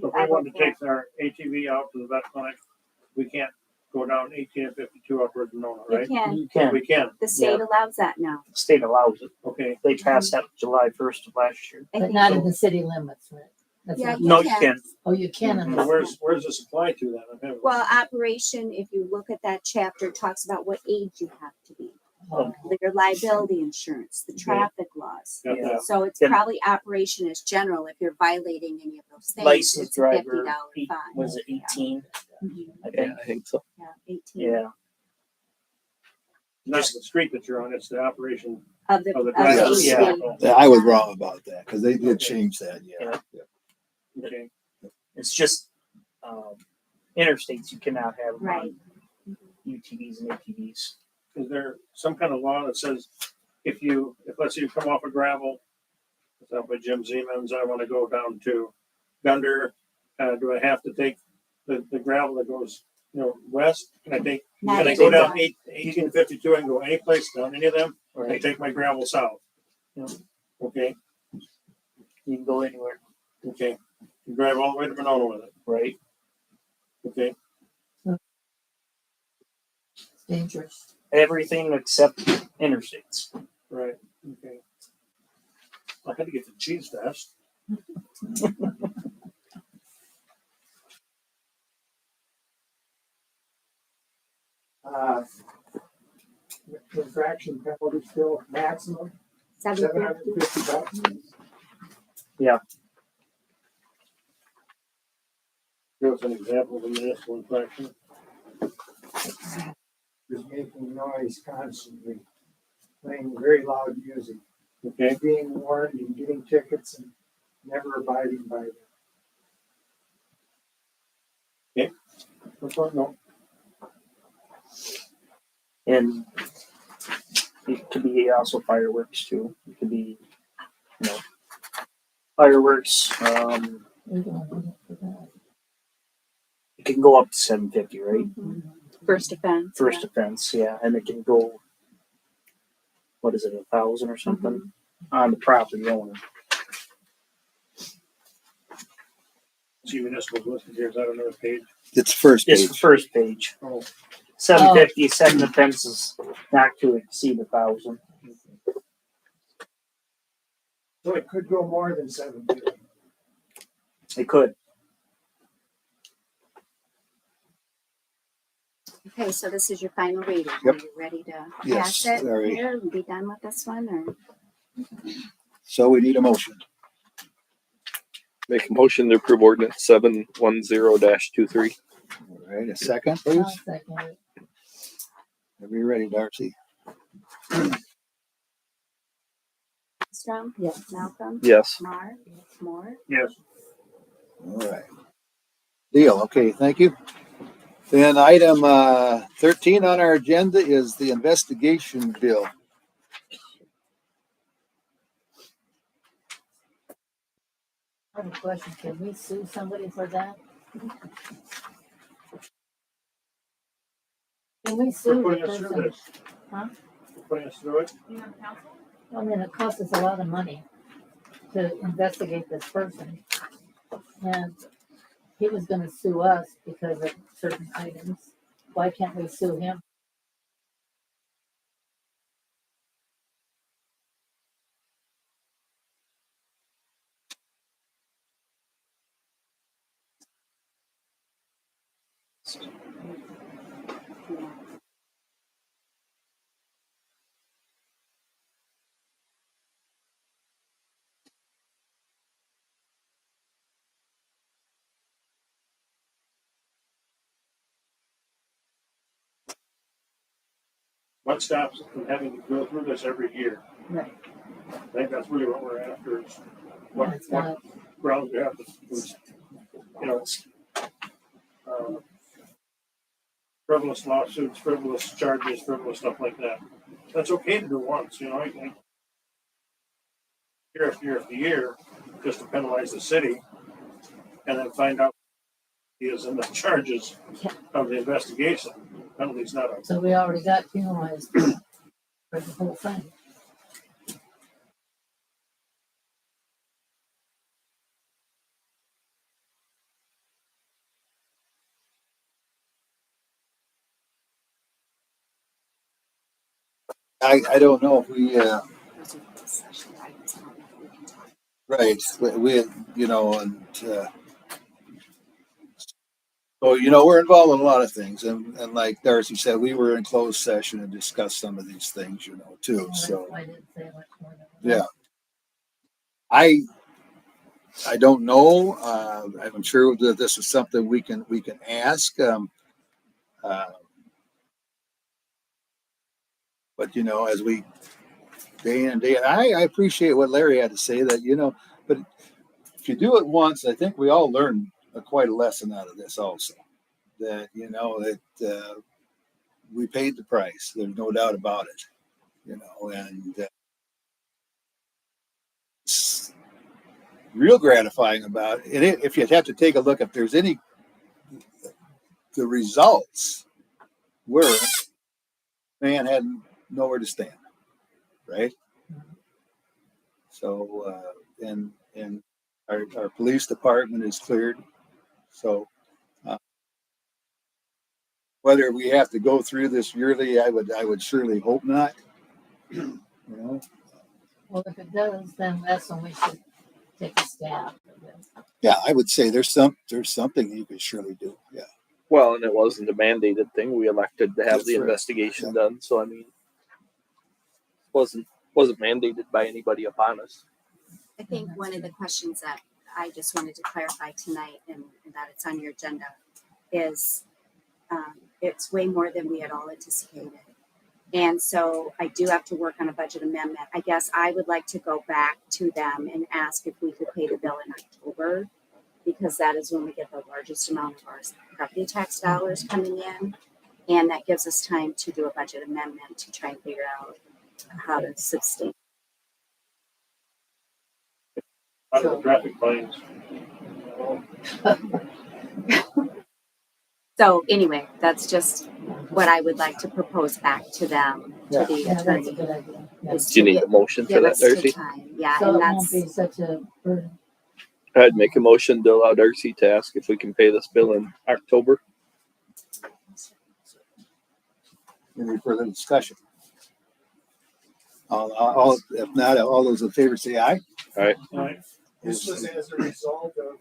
So if we wanted to take our ATV out to the vet clinic, we can't go down 18 and 52 upwards and Nona, You right? can, You can. We can. the state allows that now. The state allows it. Okay. They passed that July 1st of last year. I But think not so. in the city limits, right? That's Yeah, not- you No, you can. can. Oh, you can in So the. where's this apply to then? Okay. Well, operation, if you look at that chapter, it talks about what age you have to be. Oh, Your liability insurance, the traffic laws. Got that. So it's Yeah. probably operation is general. If you're violating any of those things, Licensed it's a $50 driver. fine. Was it 18? Mhm. I Yeah, think. I think so. Yeah, 18. Yeah. Not the street that you're on, it's the operation Of the, of the of driver. the Yeah. ATV. Yeah, I was wrong about that because they did change that, yeah. Okay. It's just interstates you cannot have them Right. on UTVs and ATVs. Is there some kind of law that says if let's say you come off of gravel, it's out by Jim Siemens, I want to go down to Gunder, do I have to take the gravel that goes, west? Can I take, Not can I go down anymore. 1852 and go any place down any of them? I Right. take my gravel south. Yeah. Okay, You can go anywhere. okay. You drive all the way to Monona with it. Right. Okay. it's dangerous. Everything except interstates. Right. Okay. I had to get the cheese fest. Infraction penalty still maximum, 750. $750. Give us an example of a municipal infraction. Just making noise constantly, playing very loud music, Okay. being warned and getting tickets and never abiding by them. No. And it could be also fireworks too. It could be, fireworks. We don't need it for that. It can go up to 750, right? Mhm. First offense. First yeah. offense, yeah, and it can go. What is it, 1,000 or something on the property owner? See municipal listed here, is that another page? It's first It's the page. first page. Oh. 750. Second offense is not to exceed 1,000. So it could go more than 750. It could. Okay, so this is your final reading. Yep. Are you ready to Yes, pass it very. here and be done with this one, or? So we need a motion. Make a motion to approve ordinance 710-23. All right, a second, I'll please. second it. Are you ready, Darcy? Strom? Yes. Malcolm? Yes. Mar? Moore? Yes. All right. Deal. Okay, thank you. Then item 13 on our agenda is the investigation bill. I have a question. Can we sue somebody for that? Can we We're sue the putting us through person? this. Huh? We're putting us through it. You on council? I mean, it costs us a lot of money to investigate this person. And he was gonna sue us because of certain items. Why can't we sue him? What stops us from having to go through this every year? Right. I think that's really what we're after is Yeah, it's what not, grounds we have to, you know, frivolous lawsuits, frivolous charges, frivolous stuff like that. That's okay to do once, you know, year after year after year, just to penalize the city and then find out he is in the charges of the investigation. Penalty's not a, so we already got penalized for the whole thing. I don't know if we, Those are closed session items. I don't know if we can talk. right, we you know, and so, you know, we're involved in a lot of things. And like Darcy said, we were in closed session and discussed some of these things, you know, too. Well, that's So, why I didn't say much more than that. yeah. I don't know. I'm sure that this is something we can ask. But you know, as we day in and day, I appreciate what Larry had to say. That you know, but if you do it once, I think we all learn quite a lesson out of this. Also, that you know that we paid the price. There's no doubt about it. You know, and it's real gratifying about it. And if you'd have to take a look, if there's any, the results were man had nowhere to stand, right? So and our police department is cleared. So whether we have to go through this yearly, I would surely hope not. You know, Well, if it does, then that's when we should take a stab. yeah, I would say there's something you could surely do. Yeah, Well, and it wasn't a mandated thing. We elected to have That's the right. investigation done. So I mean, wasn't mandated by anybody upon us. I think one of the questions that I just wanted to clarify tonight and that it's on your agenda is it's way more than we had all anticipated. And so I do have to work on a budget amendment. I guess I would like to go back to them and ask if we could pay the bill in October, because that is when we get the largest amount of our property tax dollars coming in. And that gives us time to do a budget amendment to try and figure out how to sustain. out of the traffic fines. So anyway, that's just what I would like to propose back to them, to Yeah. the Yeah, that's a attorney. good idea. Yeah. is Do you to need get- a motion for give that, us the Darcy? time. Yeah, So and it won't be that's, such a burden. I'd make a motion to allow Darcy to ask if we can pay this bill in October. any further discussion? All if not, all those in favor say aye. Aye. Aye. This was as a result of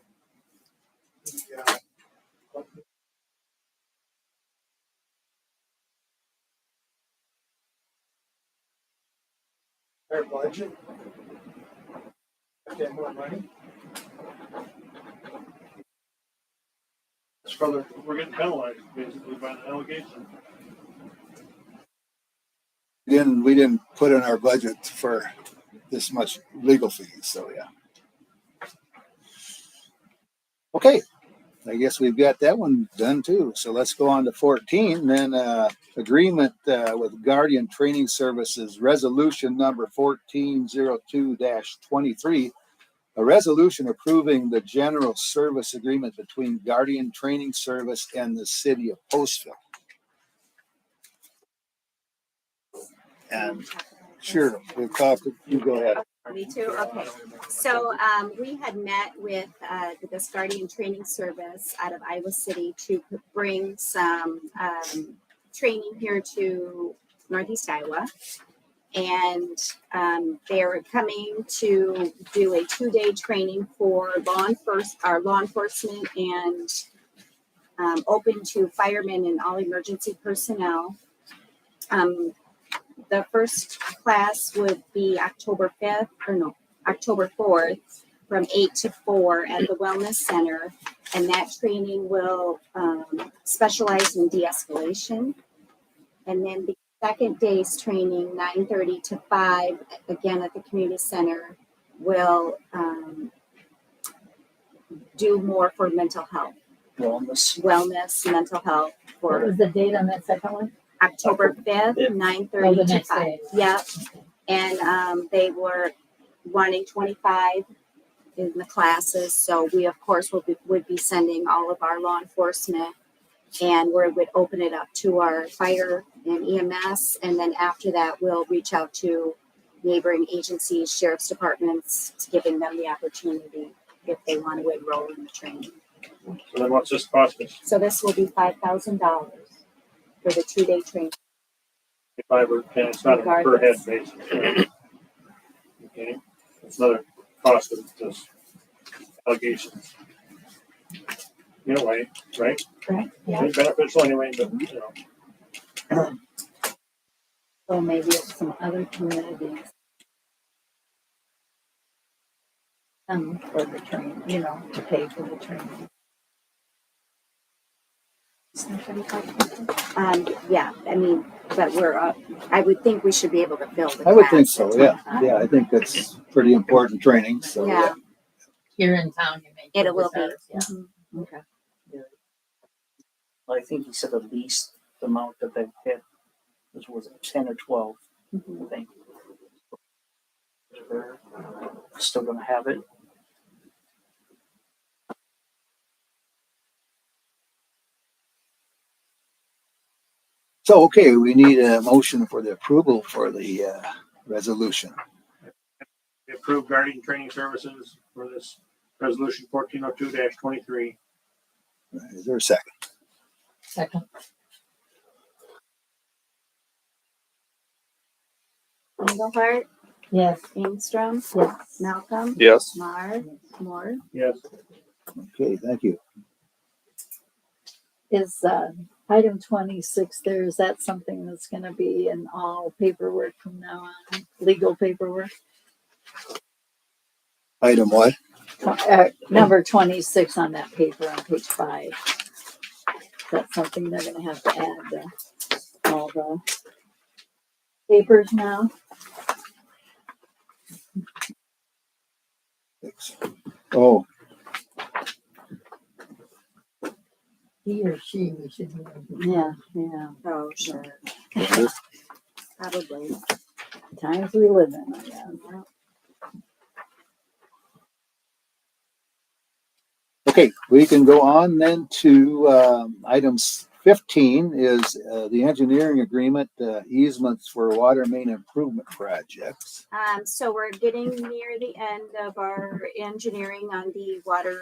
the, our budget. Get more money. It's further, we're getting penalized basically by the allegation. We didn't put in our budget for this much legal fees, so yeah. Okay, I guess we've got that one done too. So let's go on to 14, then agreement with Guardian Training Services, resolution number 1402-23, a resolution approving the general service agreement between Guardian Training Service and the City of Postville. And sure, we'll talk, you go ahead. Me too, okay. So, we had met with, this Guardian Training Service out of Iowa City to bring some, training here to Northeast Iowa. And, they're coming to do a 2-day training for law enforcement and, open to firemen and all emergency personnel. The first class would be October 4th from 8 to 4 at the Wellness Center. And that training will specialize in de-escalation. And then the second day's training, 9:30 to 5, again at the community center, will do more for mental health, wellness, mental health. What For was the date on that second one? October 5th, Yeah. 9:30 Oh, the to next 5. day. Yep. And they were wanting 25 in the classes. So we, of course, would be sending all of our law enforcement, and we would open it up to our fire and EMS. And then after that, we'll reach out to neighboring agencies, sheriff's departments, giving them the opportunity if they want to enroll in the training. So then what's this cost us? So this will be $5,000 for the 2-day training. If I were, and it's not a per head basis. Right? Okay, it's another cost of this allegations. In a way, right? Correct. Yeah. It's beneficial anyway, but you know. So maybe it's some other communities. For the training, to pay for the training. Yeah, I mean, but we're up. I would think we should be able to fill the I would think class so, at yeah. 25. Yeah, I think that's pretty important training, so yeah. Yeah, Here in town, you may. it will be. Yeah. Mhm. Okay. I think he said the least amount that they've hit was it 10 or 12, Mhm. I think. They're still gonna have it. So, okay, we need a motion for the approval for the resolution. We approved Guardian Training Services for this resolution 1402-23. Is there a second? Second. Engelhardt, Yes. Engstrom, Yes. Malcolm, Yes. Moore. Yes. Okay, thank you. Is item 26 there, is that something that's going to be in all paperwork from now on, legal paperwork? Item what? Number 26 on that paper on page 5. That's something they're going to have to add to all the papers now. Oh, He or she, we should be. Yeah. Oh, sure. Probably. Times we live in, I guess. okay, we can go on then to items 15 is the engineering agreement, easements for water main improvement projects. So we're getting near the end of our engineering on the water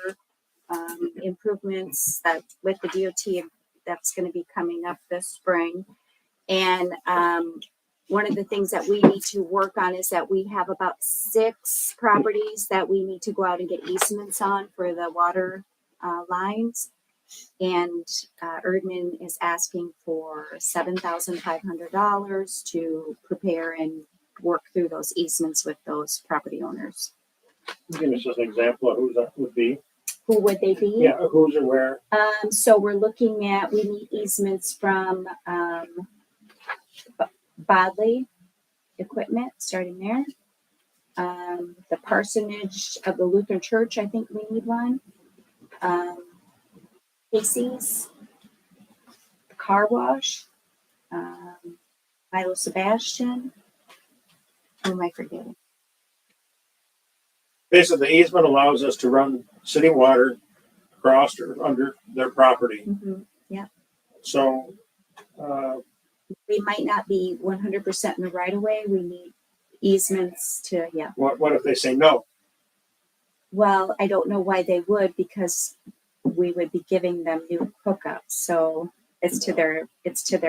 improvements that with the DOT that's going to be coming up this spring. And one of the things that we need to work on is that we have about 6 properties that we need to go out and get easements on for the water lines. And Erdman is asking for $7,500 to prepare and work through those easements with those property owners. Give us just an example of who that would be. Who would they be? Yeah, who's or where. So we're looking at, we need easements from Bodley Equipment, starting there. The parsonage of the Lutheran Church, I think we need one. Casey's, the car wash, Milo Sebastian. Who am I forgetting? Basically, the easement allows us to run city water across or under their property. Mm-hmm. So, We might not be 100% in the right of way. We need easements to, what if they say no? Well, I don't know why they would, because we would be giving them new hookups. So it's to their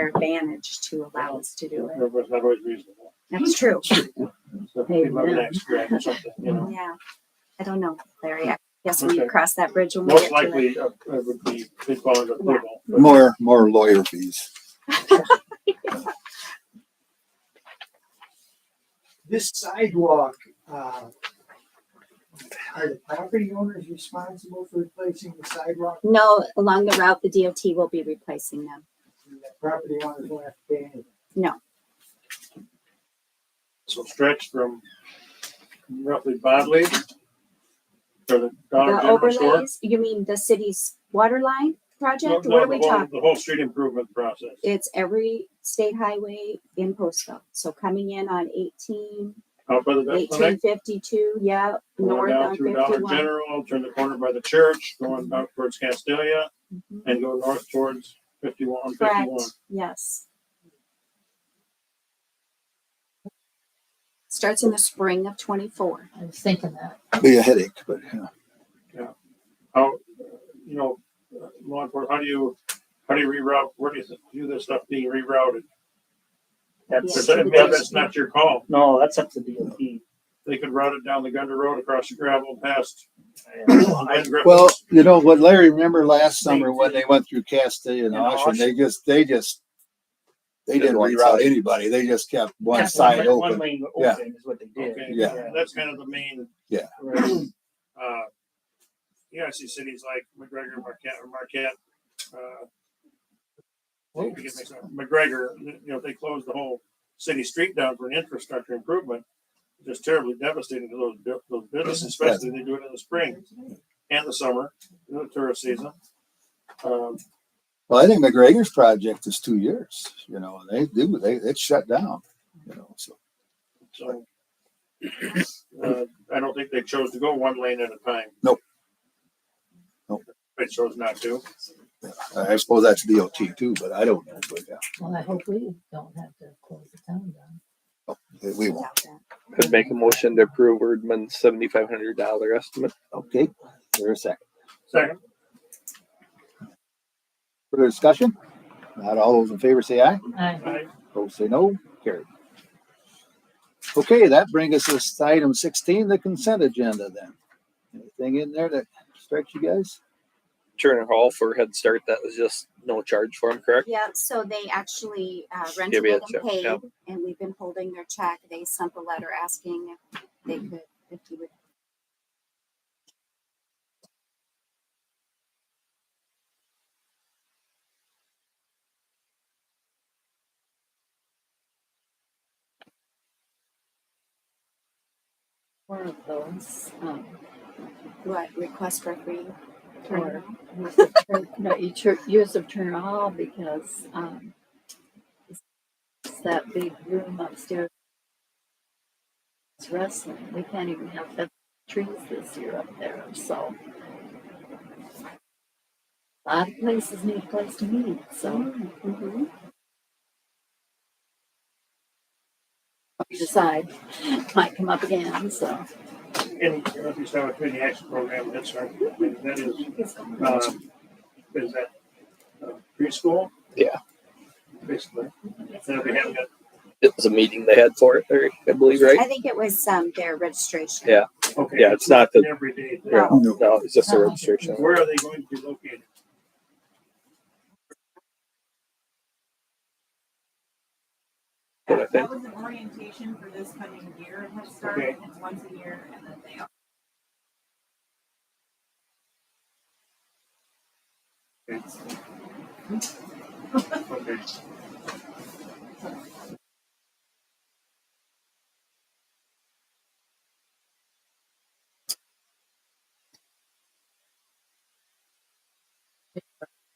advantage to allow us to do it. It's not always reasonable. That's true. So people have an extra or something, you know. Yeah. I don't know, Larry. I guess we Okay. cross that bridge when we Most get to it. likely, it would be following approval. More lawyer fees. This sidewalk, are the property owners responsible for replacing the sidewalk? No, along the route, the DOT will be replacing them. The property owners won't have to pay anything. No. So stretch from roughly Bodley to the Dollar The General store. overlays, you mean the city's water line project? No, What are we the whole- talking? The whole street improvement process. It's every state highway in Postville. So coming in on 18, Out by the vet clinic, 1852, going north down on through Dollar 51. General, turn the corner by the church, going down towards Castelia, Mhm. and go north towards 51. Correct, yes. Starts in the spring of 24. I was thinking that. Be a headache, but How, you know, law enforcement, how do you reroute, where do you view this stuff being rerouted? That's, That's not your call. no, that's up to DOT. They could route it down the Gunder Road across the gravel past. well, you know what, Larry, remember last summer when they went through Castilla and Ocean, they didn't one reroute side. anybody. They just kept one That's side one open. lane Yeah. open is what they did. Okay, Yeah. that's kind of the main. Yeah. Right. I see cities like McGregor, Marquette, McGregor, you know, they closed the whole city street down for an infrastructure improvement. Just terribly devastating to those businesses, especially they do it in the spring and the summer, the tourist season. Well, I think McGregor's project is 2 years, you know, it's shut down, you know, so. So I don't think they chose to go one lane at a time. Nope. They chose not to. I suppose that's DOT too, but I don't know, but yeah, Well, I hope we don't have to close the town down. we won't. Without that. Could make a motion to approve Erdman's $7,500 estimate. Okay, there's a second. Second. Further discussion? Not all those in favor say aye. I, Opposed say no. Carried. Okay, that brings us to item 16, the consent agenda then. Anything in there that strikes you guys? Turner Hall for Head Start, that was just no charge for him, correct? Yeah, so they actually rented Give me a it and check, paid, yeah. and we've been holding their check. They sent a letter asking if they could, if you would. One of those, What, request for free? or turnaround? use of turn all because, it's that big room upstairs. It's wrestling. We can't even have the trees this year up there, so. A lot of places need a place to meet, so. Mhm. We decide, might come up again, so. And if you start with community action program, that's right. I mean, that is that preschool? Yeah. Basically. And if we haven't got it was a meeting they had for it, or I believe, right? I think it was their registration. Yeah. Okay. Yeah, it's not the- Every day. Yeah, No. no, it's just a registration. Where are they going to be located? But I think That was an orientation for this coming year. It has started, Okay. it's once a year, and then they Okay.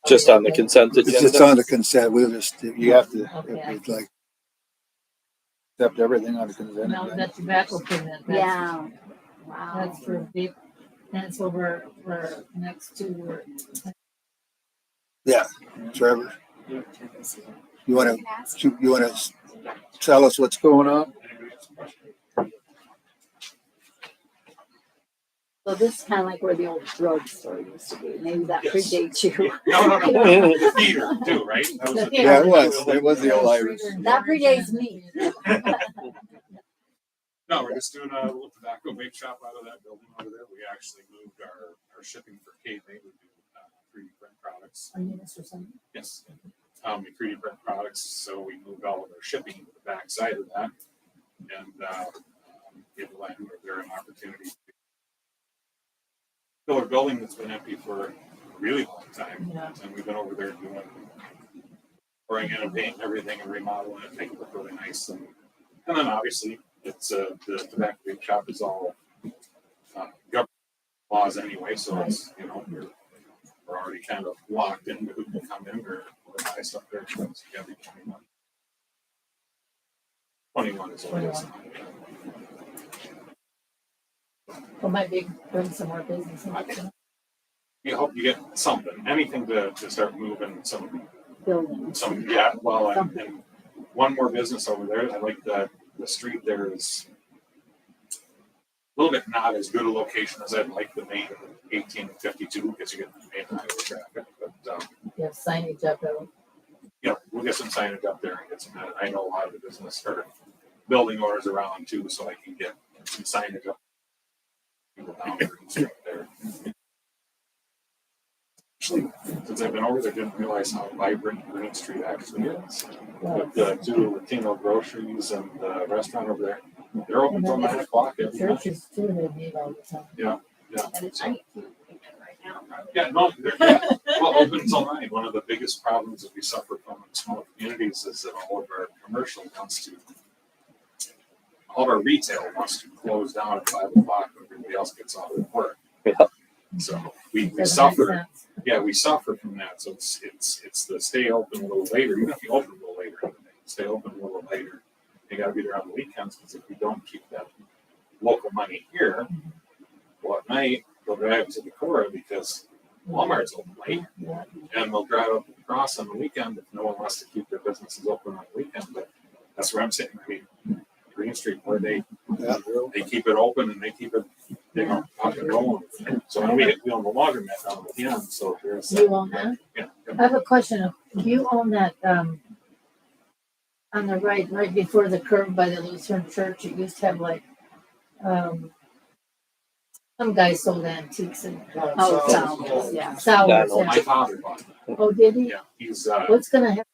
just on the consent It's agenda. just on the consent. We'll just, you have to, Okay. if we'd like, accept everything on the consent. No, agenda. that tobacco permit. That's, Yeah. Wow. That's for deep, that's over, we're next to, Trevor, you wanna tell us what's going on? So this is kind of like where the old drugstore used to be. Maybe that Yes. predates you. No, the theater too, right? That was the Yeah, it was the old Irish. That predates me. No, we're just doing a little tobacco vape shop out of that building over there. We actually moved our shipping for K. They would do 3D print products. Are you Mr. Sun? Yes. We 3D print products, so we moved all of our shipping to the back side of that and give the landlord there an opportunity to fill a building that's been empty for a really long time. Yeah. And we've been over there doing, pouring in and painting everything and remodeling it, making it look really nice. And then obviously it's the tobacco vape shop is all government laws anyway, so it's, you know, we're already kind of locked into who can come in or buy stuff there. So you gotta be 21. 21 is what it is. Well, might be, bring some more business in. You hope you get something, anything to start moving some, Building. yeah, well, and one more business over there. I like the street there is a little bit not as good a location as I'd like, the main 1852, because you get the main highway traffic. But You have signage up, you know, we'll get some signage up there and get some. I know a lot of the business or building owners around too, so I can get some signage up. People down there and stuff there. Actually, since I've been over there, didn't realize how vibrant Green Street actually is. With the two Latino groceries and the restaurant over there, they're open until 9 o'clock every night. churches too, they meet all the time. Yeah. And it's So, night right now. Probably. yeah, no, they're well open until 9. One of the biggest problems that we suffer from in small communities is that all of our commercial wants to, all of our retail wants to close down at 5 o'clock when everybody else gets off of work. Yeah. So we Doesn't make suffer. sense. Yeah, we suffer from that. So it's the stay open a little later. Even if you open a little later, in the day, stay open a little later. You got to be there on the weekends because if we don't keep that local money here, well, at night they'll drive to the Cora because Walmart's open late, Yeah. and they'll drive up across on the weekend if no one wants to keep their businesses open on the weekend. But that's where I'm saying. I mean, Green Street, where they keep it open and they keep it, you know, up and going. So we own the laundromat down at the end. So there's You own that? yeah. I have a question. Do you own that, on the right before the curve by the Lutheran church? It used to have like, some guy sold antiques and Oh, sound, yeah. sours. Yeah, My father bought that. Oh, did he? Yeah, he's What's gonna happen?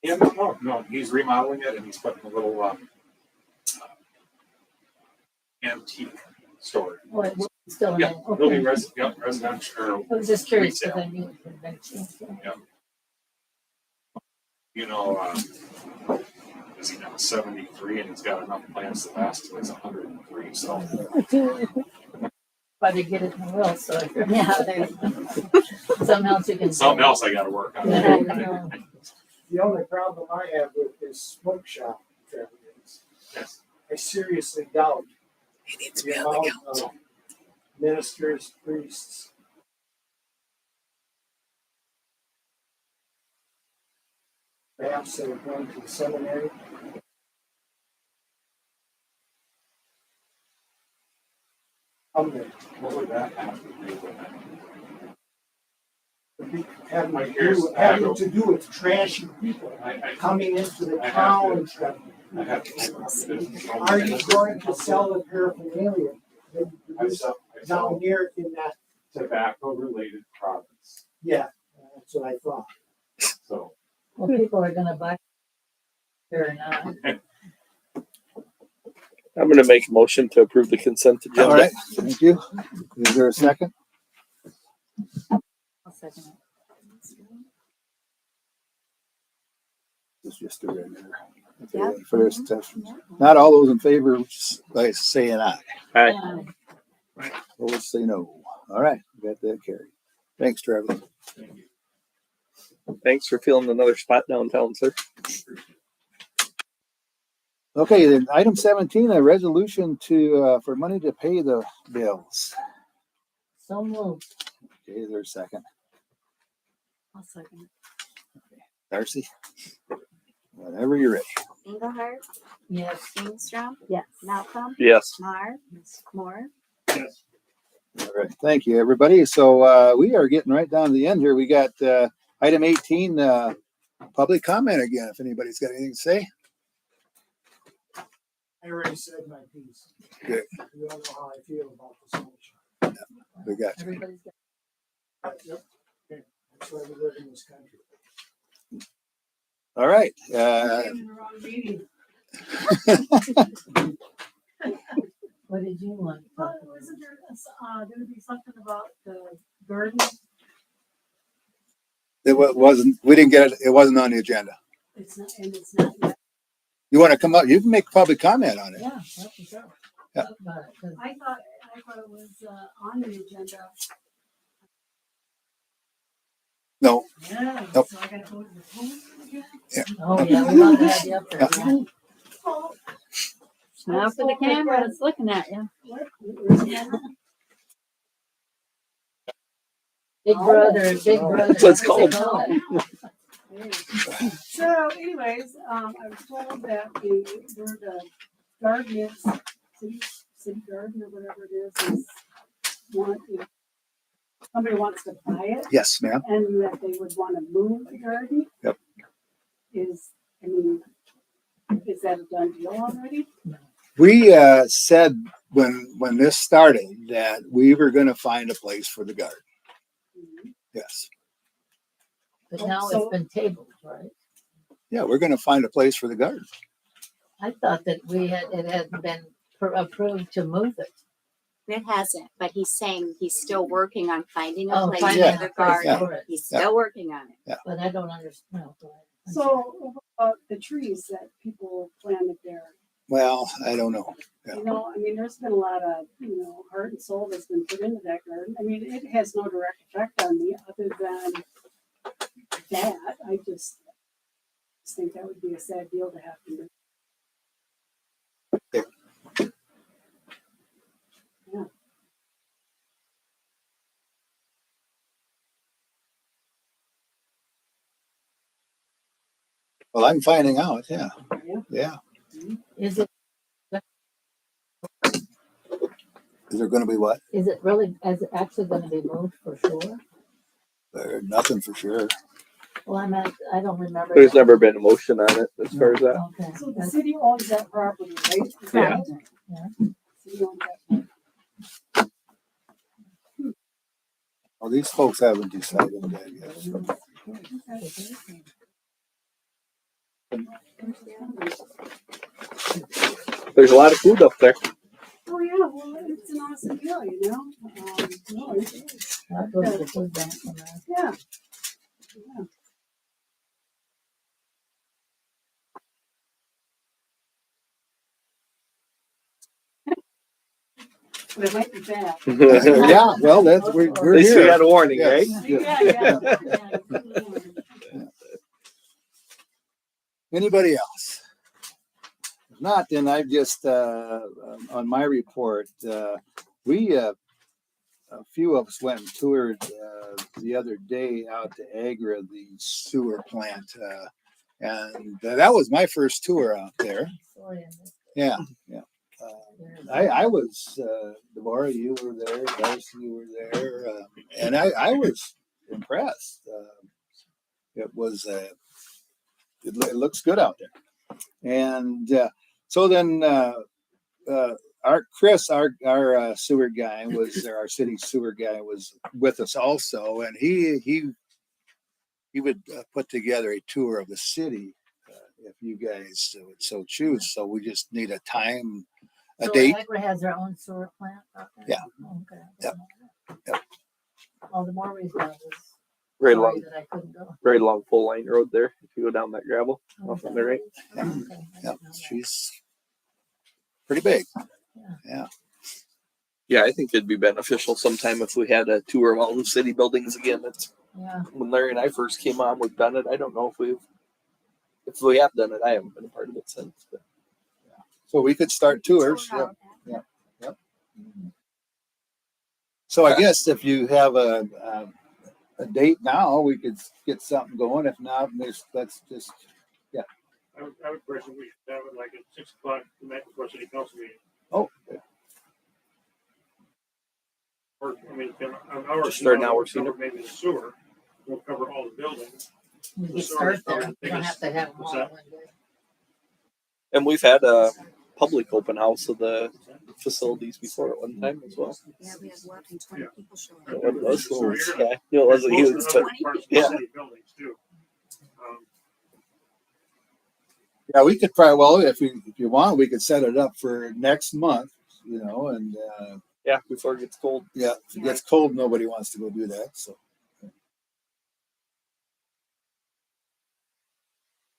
yeah, no, he's remodeling it and he's putting a little antique store. Oh, it's still in Yeah, it. it'll be Okay. residential. I was just curious because retail. I knew it had been changed. You know, is he now 73 and he's got enough plants to last till he's 103. So But they get it in the will, so. Yeah, there's. Something else you can. something else I got to work on. Yeah, I know. The only problem I have with this smoke shop, Trevor, is Yes. I seriously doubt the amount of ministers, priests. Perhaps they're going to the seminary. What would that have to do with it? Would be having to do with trashy people coming into the town. Are you going to sell the paraphernalia down here in that? Tobacco related products. Yeah, that's what I thought. So Well, people are gonna buy or not. I'm gonna make a motion to approve the consent agenda. All right, thank you. Is there a second? I'll second it. It's just a regular. Yeah. Okay, first, not all those in favor, by saying aye. Aye. Those say no. All right, got that carried. Thanks, Trevor. Thanks for filling another spot downtown, sir. Okay, then item 17, a resolution to, for money to pay the bills. So moved. Okay, is there a second? I'll second it. Darcy? Whenever you're ready. Engelhardt, Yes. Ingstrom, Yes. Malcolm, Yes. Mar, Moore. Yes. All right, thank you, everybody. So we are getting right down to the end here. We got item 18, public comment again, if anybody's got anything to say. I already said my piece. Good. You all know how I feel about this motion. We got you. Everybody's got. Yep. Okay. That's why we live in this country. All right. What did you want? to talk about? Wasn't there, gonna be something about the garden? Wasn't, we didn't get it. It wasn't on the agenda. It's not, and it's not yet. You want to come up? You can make public comment on it. Yeah, that's for sure. Yeah. Talk about it, 'cause I thought it was, on the agenda. No. Yeah, Nope. so I gotta go to the phone again. Oh, yeah, we love to have you up there. Yeah. Yeah. Oh, Smile for the camera, it's looking at you. what? Where's the camera? Big brother, big brother. That's what it's What do they called. call it? So anyways, I was told that the garden is, city garden or whatever it is somebody wants to buy it Yes, ma'am. and that they would want to move the garden. Yep. Is that a done deal already? We said when this started that we were going to find a place for the garden. Mhm. Yes. But now So- it's been tabled, right? Yeah, we're going to find a place for the garden. I thought that it hadn't been approved to move it. It hasn't, but he's saying he's still working on finding a Oh, place finding a for the place garden. for it. He's still working on it. But I don't understand. No, go ahead. So what about the trees that people planted there? Well, I don't know. Yeah. You know, I mean, there's been a lot of, heart and soul that's been put into that garden. I mean, it has no direct effect on me other than that. I just think that would be a sad deal to have to do. Yeah. Well, I'm finding out. Yeah. Yeah. Yeah. Is it Is there going to be what? is it actually going to be moved for sure? Nothing for sure. Well, I don't remember. There's that. never been a motion on it as far as that. Okay. So the that's- city owns that property, right? Is that Yeah. right? Yeah. City owns that property. Well, these folks haven't decided that yet. So. There's a lot of food up there. Oh, yeah, well, it's an awesome deal, you know? No, it is. I'll go to the food bank and, Yeah. Yeah. But it might be bad. Yeah. Well, we're At least we here. had a warning, Yes. right? Yeah. Anybody else? If not, then I just on my report, a few of us went and toured the other day out to Agra, the sewer plant, and that was my first tour out there. sorry, I missed Yeah, yeah. it. I was Deborah, you were there, Darcy, you were there, and I was impressed. It was, it looks good out there. And so then our Chris, our sewer guy was, our city sewer guy was with us also, and he would put together a tour of the city if you guys would so choose. So we just need a time, a So date. Agra has their own sewer plant out there? Yeah. Oh, okay. Yep. Yep. All the more reason I was Right sorry along, that I couldn't go. right along full line road there. If you go down that gravel off on the right. Oh, okay. I didn't Yep. know that. She's pretty big. Yeah. Yeah. Yeah, I think it'd be beneficial sometime if we had a tour of all the city buildings again. It's Yeah. when Larry and I first came on, we've done it. I don't know if we have done it. I haven't been a part of it since. But So we could start tours. Tour Yep. out Yep. So I guess if you have a date now, we could get something going. If not, let's just, I would question we should have it like at 6 o'clock the night before city council meeting. oh, Or, I mean, an hour. Just start from now, now, we're we'll seeing cover maybe the sewer. We'll cover all the buildings. We The can sewer start is probably there. the You don't have biggest- to have them what's all in that? one day. and we've had a public open house of the facilities before at one time as well. Yeah, we had what, and 20 people showing It up. was little, yeah, it wasn't Most of huge, the but other parts of the yeah. city buildings too. yeah, we could probably, well, if you want, we could set it up for next month, and yeah, before it gets cold. yeah, if it gets cold, nobody wants to go do that. So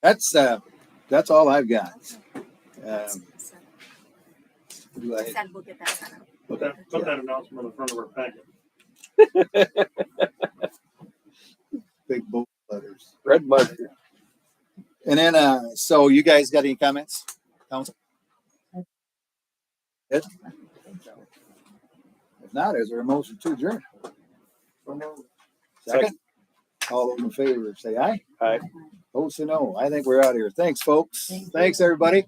that's all I've got. Do I- Said we'll get that set up. Put that announcement on the front of our packet. Big bold letters. Red marker. And then, so you guys got any comments? Council? Good? If not, is there a motion to adjourn? Second? All those in favor, say aye. Aye. Opposed, say no. I think we're out of here. Thanks, folks. Thank you. Thanks, everybody.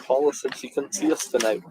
Paula said she couldn't see us tonight.